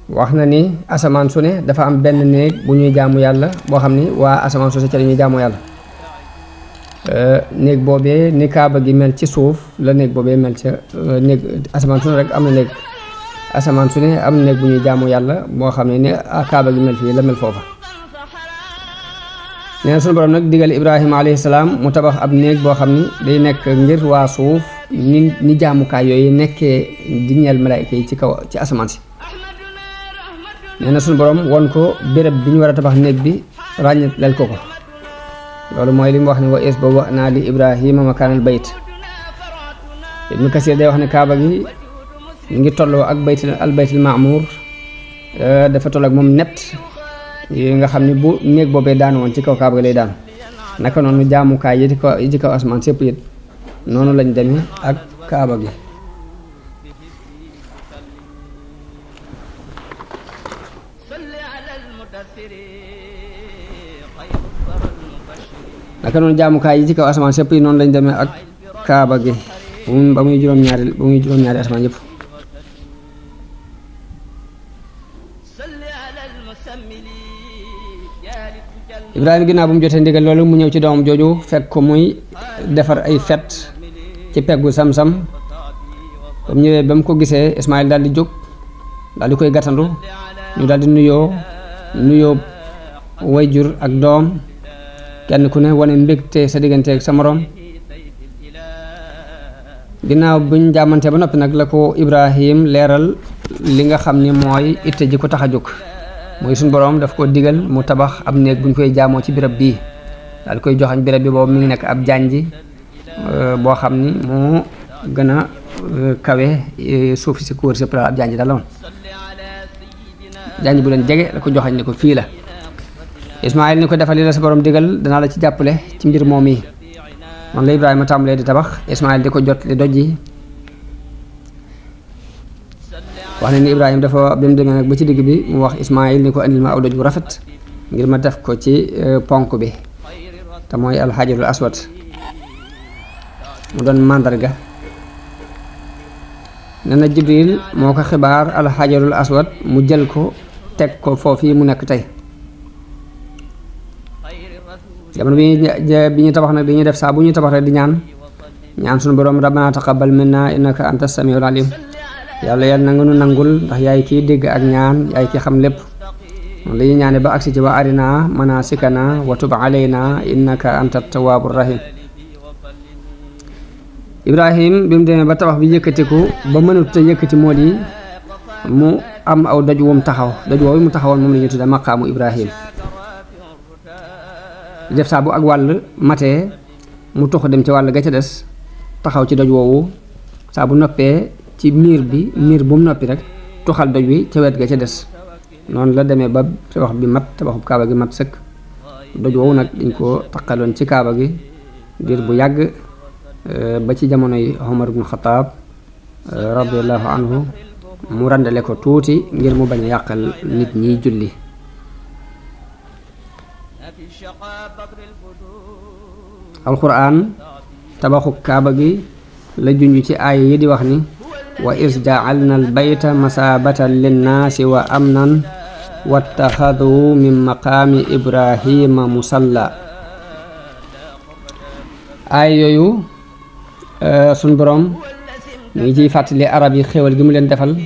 wax na ni asamaan su ne dafa am benn néeg bu ñuy jaamu yàlla boo xam ni waa asamaan su ne ca la ñuy jaamu yàlla. néeg boobee ni kaaba gi mel ci suuf la néeg boobee mel ca néeg asamaan su ne rek am na néeg asamaan su ne am na néeg bu ñuy jaamu yàlla boo xam ne ni kaaba gi mel fii la mel foofa. nee na sunu borom nag digal Ibrahima alayhi salaam mu tabax ab néeg boo xam ni day nekk ngir waa suuf ni jaamukaay yooyu nekkee di ñeel malaayka yi ci kaw ci asamaan si. nee na sunu borom won ko béréb bi ñu war a tabax néeg bi ràññaleel ko. loolu mooy li mu wax ne wa is bawwa'naa li Ibrahima makaanal bayt. Ibnu Kasir day wax ne kaaba gi mu ngi tolloo ak baytul ma'muur dafa toll ak moom net yi nga xam ne bu néeg boobee daan woon ci kaw kaaba gi lay daan. naka noonu jaamukaay yi ci kaw asamaan sépp it noonu lañ demee ak kaaba gi. naka noonu jaamukaay yi ci kaw asamaan sépp yi noonu lañ demee ak kaaba gi ba muy juróom-ñaari asamaan yëpp. Ibrahima ginnaaw bu mu jotee ndigal loolu mu ñëw ci doomam jooju fekk ko muy defar ay fet ci peggu sam-sam. ba mu ñëwee ba mu ko gisee Ismaayil daal di jóg daal di koy gàttandu ñu daal di nuyoo wayjur ak doom kenn ku ne wane mbégte sa diggante ak sa moroom. ginnaaw buñ jàmmante ba noppi nag la ko Ibrahim leeral li nga xam ni mooy itte ji ko tax a jóg mooy suñu borom daf ko digal mu tabax ab néeg buñ koy jaamoo ci béréb bii daal koy joxañ béréb bi boobu mi ngi nekk ab janji boo xam ni moo gën a kawe suuf si ko wër si ab janji daal la woon janji bu leen jege la ko joxañ ni ko fii la. Ismaayil ni ko defal li la sa borom digal danaa la ci jàppale ci mbir moom yi. noonu la Ibrahima tàmbalee di tabax Ismaayil di ko jot li doj yi. wax na ni Ibrahima dafa bi mu demee nag ba ci digg bi mu wax Ismaayil ni ko andil ma aw doj bu rafet ngir ma def ko ci ponk bi te mooy alxajarul aswad mu doon màndarga. nee na Jibril moo ko xibaar alxajarul aswad mu jël ko teg ko foofu yi mu nekk tey. jamono bi ñu tabax nag dañuy def saa bu ñuy tabax rek di ñaan sunu borom rabbana taqabbal minna innaka anta samiul alim. yàlla yàlla na nga nu nangul ndax yaay kiy dégg ak ñaan yaay ki xam lépp. moom la ñuy ñaane ba agsi ci wa arina manasikana wa tub alayna innaka anta tawwabur rahim. Ibrahim bi mu demee ba tabax bi yëkkatiku ba mënut a yëkkati moo di mu am aw doj wu mu taxaw doj woowu mu taxawoon moom la ñuy tudde maqaamu Ibrahim. def saa bu ak wàll matee mu tox dem ci wàll ga ca des taxaw ci doj woowu saa bu noppee ci miir bu mu noppi rek toxal doj wi ca wet ga ca des. noonu la demee ba tabax bi mat tabaxub kaaba gi mat sëkk. doj woowu nag dañ ko taqaloon ci kaaba gi diir bu yàgg ba ci jamonoy Omar ibn Xataab radiyallahu anhu mu randale ko tuuti ngir mu bañ a yàqal nit ñiy julli. alquran tabaxu kaaba gi la junj ci aaya yi di wax ni wa is ja'alna al bayta masabatan linnaasi wa amnan wattaxadu min maqaami ibrahima musalla. aaya yooyu suñ borom mi ngi ciy fàttali arab yi xéewal gi mu leen defal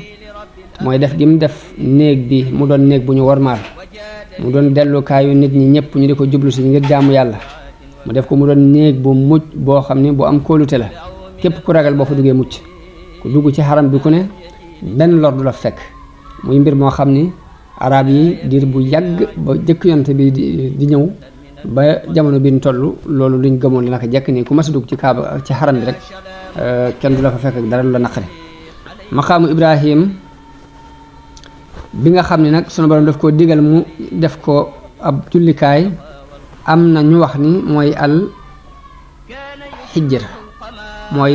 mooy def gi mu def néeg bi mu doon néeg bu ñu wormaal mu doon dellukaayu nit ñi ñëpp ñu di ko jublu si ngir jaamu yàlla. mu def ko mu doon néeg bu mucc boo xam ne bu am kóolute la képp ku ragal boo fa duggee mucc ku dugg ci xaram bi ku ne benn lor du la fekk. muy mbir moo xam ni arab yi diir bu yàgg ba jëkk yonte bi di ñëw ba jamono bi ñu toll loolu luñ gëmoon la naka jekk nii ku mas a dugg ci kaaba ci xaram bi rek kenn du la fa fekk ak dara lu la naqari. maqaamu Ibrahim bi nga xam ne nag sunu borom daf koo digal mu def ko ab jullikaay am na ñu wax ni mooy al xijr mooy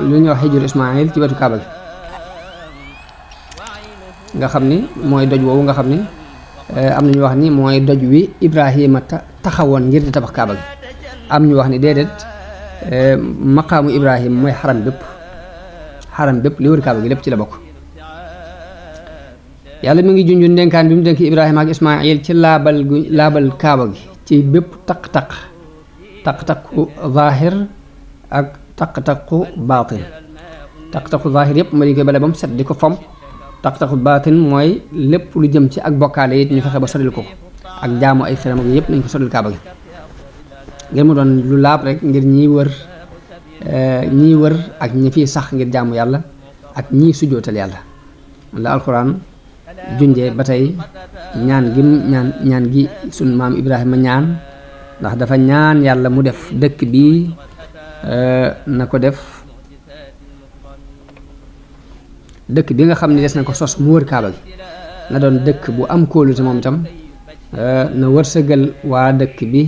lu ñuy wax xijru Ismaayil ci wetu kaaba gi nga xam ni mooy doj woowu nga xam ni am na ñu wax ni mooy doj wi Ibrahima taxawoon ngir di tabax kaaba gi am ñu wax ni déedéet maqaamu Ibrahim mooy xaram bépp li wër kaaba gi lépp ci la bokk. yàlla mi ngi junju ndénkaan bi mu dénk Ibrahima ak Ismaayil ci laabal kaaba gi ci bépp taq-taqu zaahir ak taq-taqu baatin. taq-taqu zaahir yëpp ma dañ koy bale ba mu set di ko fomp taq-taqu baatin mooy lépp lu jëm ci ak bokkaale it ñu fexe ba soril ko ak jaamu ay xiram ak yëpp nañ ko soril kaaba gi ngir mu doon lu laab rek ngir ñiy wër ak ñi fiy sax ngir jaamu yàlla ak ñiy sujjootal yàlla la alxuraan junjee ba tey ñaan gi sun maam Ibrahima ñaan ndax dafa ñaan yàlla mu def dëkk bi na ko def dëkk bi nga xam ne des na ko sos mu wër kaaba gi na doon dëkk bu am kóolute moom itam na wërsëgal waa dëkk bi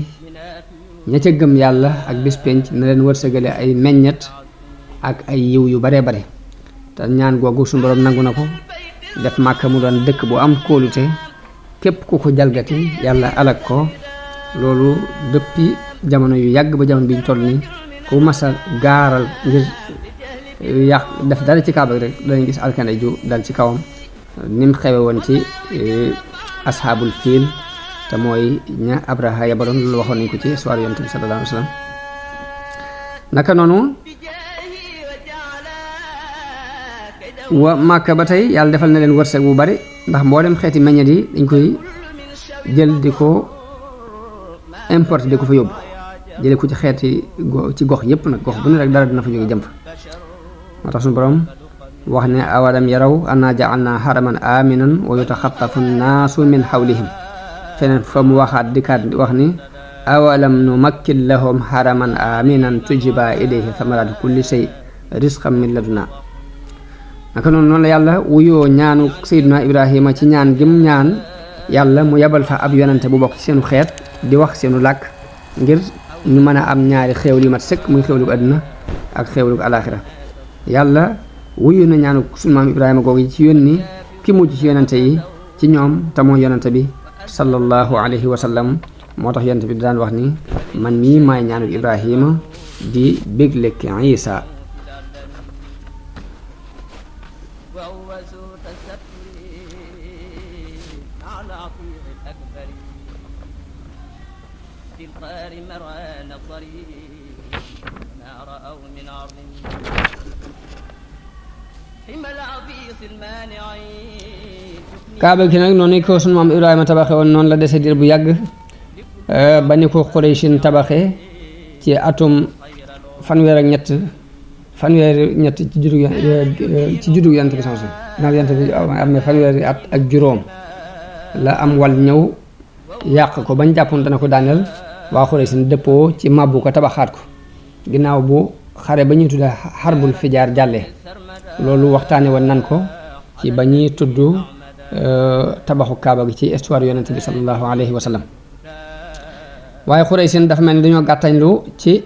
ña ca gëm yàlla ak bis penc na leen wërsëgale ay meññet ak ay yiw yu bare bare te ñaan googu suñu borom nangu na ko def Màkka mu doon dëkk bu am kóolute képp ku ko jalgati yàlla alag ko loolu depuis jamono yu yàgg ba jamono bi ñu toll nii ku masa gaaral ngir yàq def dara ci kaaba rek dañuy gis alkande ju dal ci kawam ni mu xewe woon ci ashaabul fiil te mooy ña Abraha yabaloon loolu waxoon nañ ko ci histoire Yonent bi sallallahu alayhi wa sallam naka noonu wa Màkka ba tey yàlla defal na leen wërsëg bu bari ndax mboolem xeeti meññet yi dañ koy jël di ko importe di ko fa yóbbu jële ko ci xeeti ci gox yépp nag gox bu ne rek dara dina fa jóge jëm fa moo tax suñu borom wax ne awalam yaraw anna ja'alna haraman aminan wa yutaxattafu nnaasu min hawlihim feneen fa mu waxaat dikkaat wax ni awalam numakkin lahum haraman aminan tujiba ilayhi thamaratu kulli shay rizqan min laduna naka noonu la yàlla wuyoo ñaanu Seydina Ibrahima ci ñaan gim ñaan yàlla mu yebal fa ab yonante bu bokk ci seenu xeet di wax seenu làkk ngir ñu mën a am ñaari xéewal yu mat sëkk muy xéewalu àdduna ak xéewalu alaaxira yàlla wuyu na ñaanu sunu maam Ibrahima googu ci yónni ki mujj ci yonante yi ci ñoom te mooy yonante bi sallallahu alayhi wa sallam moo tax yonante bi daan wax ni man mii maay ñaanu Ibrahima di bégle ki Isa kaaba gi nag noonu ko sunu maam Ibrahima tabaxe woon noonu la dese diir bu yàgg ba ni ko Qurayshin tabaxe ci atum fanweer ñett ci juddu yonent bi sansu nag yonent bi am na fanweeri at ak juróom la am wal ñëw yàq ko bañ jàppoon dana ko daaneel waa Qurayshin dëppoo ci màbbu ko tabaxaat ko ginnaaw bu xare ba ñuy tudde xarbul fijaar jàllee loolu waxtaane woon nan ko ci ba ñuy tudd tabaxu kaaba gi ci histoire yonent bi sallallahu alayhi wa sallam waaye Qurayshin dafa mel ni dañoo gàttañlu ci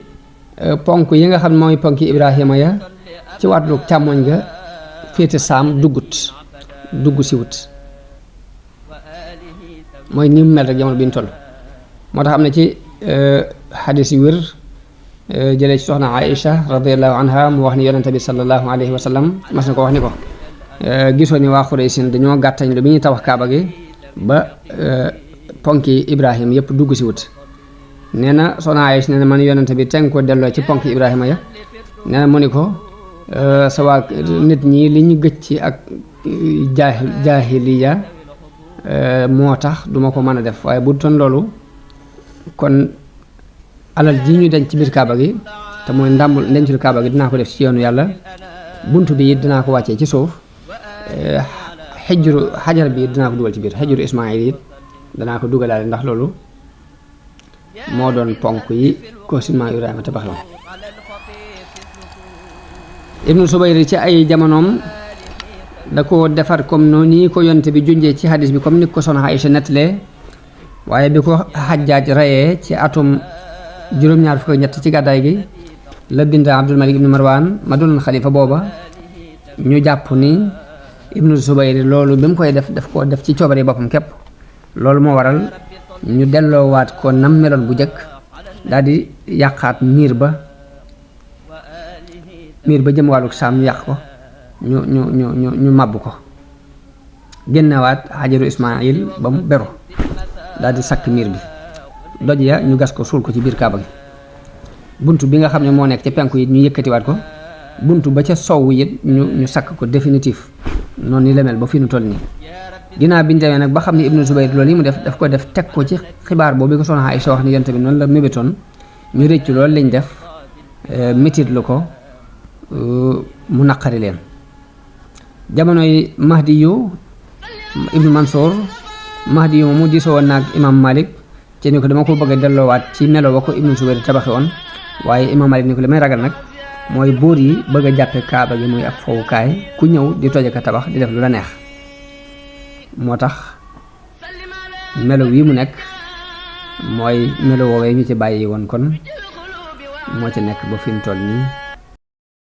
ponk yi nga xam ne mooy ponki Ibrahima ya ci wàllu càmmoñ ga féete saam dugg si wut mooy ni mu mel rek jamono bi ñu toll moo tax am na ci xadis yu wér jëlee ci soxna Aïcha radiyallahu anha mu wax ni yonente bi sallallahu alayhi wa sallam mas na ko wax ni ko gisoo ni waa Qurayshin dañoo gàttañ lu bi ñuy tabax kaaba gi ba ponki Ibrahima yëpp dugg si wut nee na soxna Aïcha nee na man yonente bi teng ko delloo ci ponki Ibrahima ya nee na mu ni ko sa waa nit ñi li ñu gëj ci ak jaahiliya moo tax duma ko mën a def waaye bu doon loolu kon alal ji ñu denc ci biir kaaba gi te mooy ndàmbul ndencul kaaba gi dinaa ko def ci yoonu yàlla bunt bi it dinaa ko wàccee ci suuf xajar bi it dinaa ko dugal ci biir xajuru Ismaayil it danaa ko dugalaale ndax loolu moo doon ponk yi ko sinma Ibrahima tabaxoon Ibnu Subayr ci ay jamonoom da ko defar comme noonu nii ko yonte bi junjee ci hadis bi comme ni ko soxna Aïcha nettalee waaye bi ko Xajjaaj rayee ci atum juróom-ñaar fukk ak ñett ci gàddaay gi la bind Abdul Malik ibnu Marwan ma doonoon xalifa booba ñu jàpp ni Ibnu Subayr loolu bi mu koy def ko def ci coobare boppam képp loolu moo waral ñu delloowaat ko nam meloon bu jëkk daal di yàqaat miir ba jëm wàllu saam ñu yàq ko ñu màbb ko génnewaat xajaru Ismaayil ba mu beru daal di sakk miir bi doj ya ñu gas ko suul ko ci biir kaaba gi buntu bi nga xam ne moo nekk ca penku yi ñu yëkkatiwaat ko buntu ba ca sowwu it ñu sakk ko définitif noonu ni la mel ba fi nu toll nii ginnaaw bi ñu demee nag ba xam ne Ibnu Zubayr loolu yi mu daf ko def teg ko ci xibaar boobu bi ko soxna Aysa wax ni yonent bi noonu la mébétoon ñu rëccu loolu lañ def métit lu ko mu naqari leen jamonoy Mahdi yu Ibnu Mansour Mahdi yu mu diisoo woon naag Imam Malik ci ni ko dama ko bëgg a delloowaat ci melo wa ko Ibnu Zubayr tabaxi woon waaye Imam Malik ni ko li may ragal nag mooy buur yi bëgg a jàppe kaaba gi muy ab fowukaay ku ñëw di toje ka tabax di def lu la neex moo tax melo wi mu nekk mooy melo woowee ñu ci bàyyi woon kon moo ci nekk ba fi mu toll nii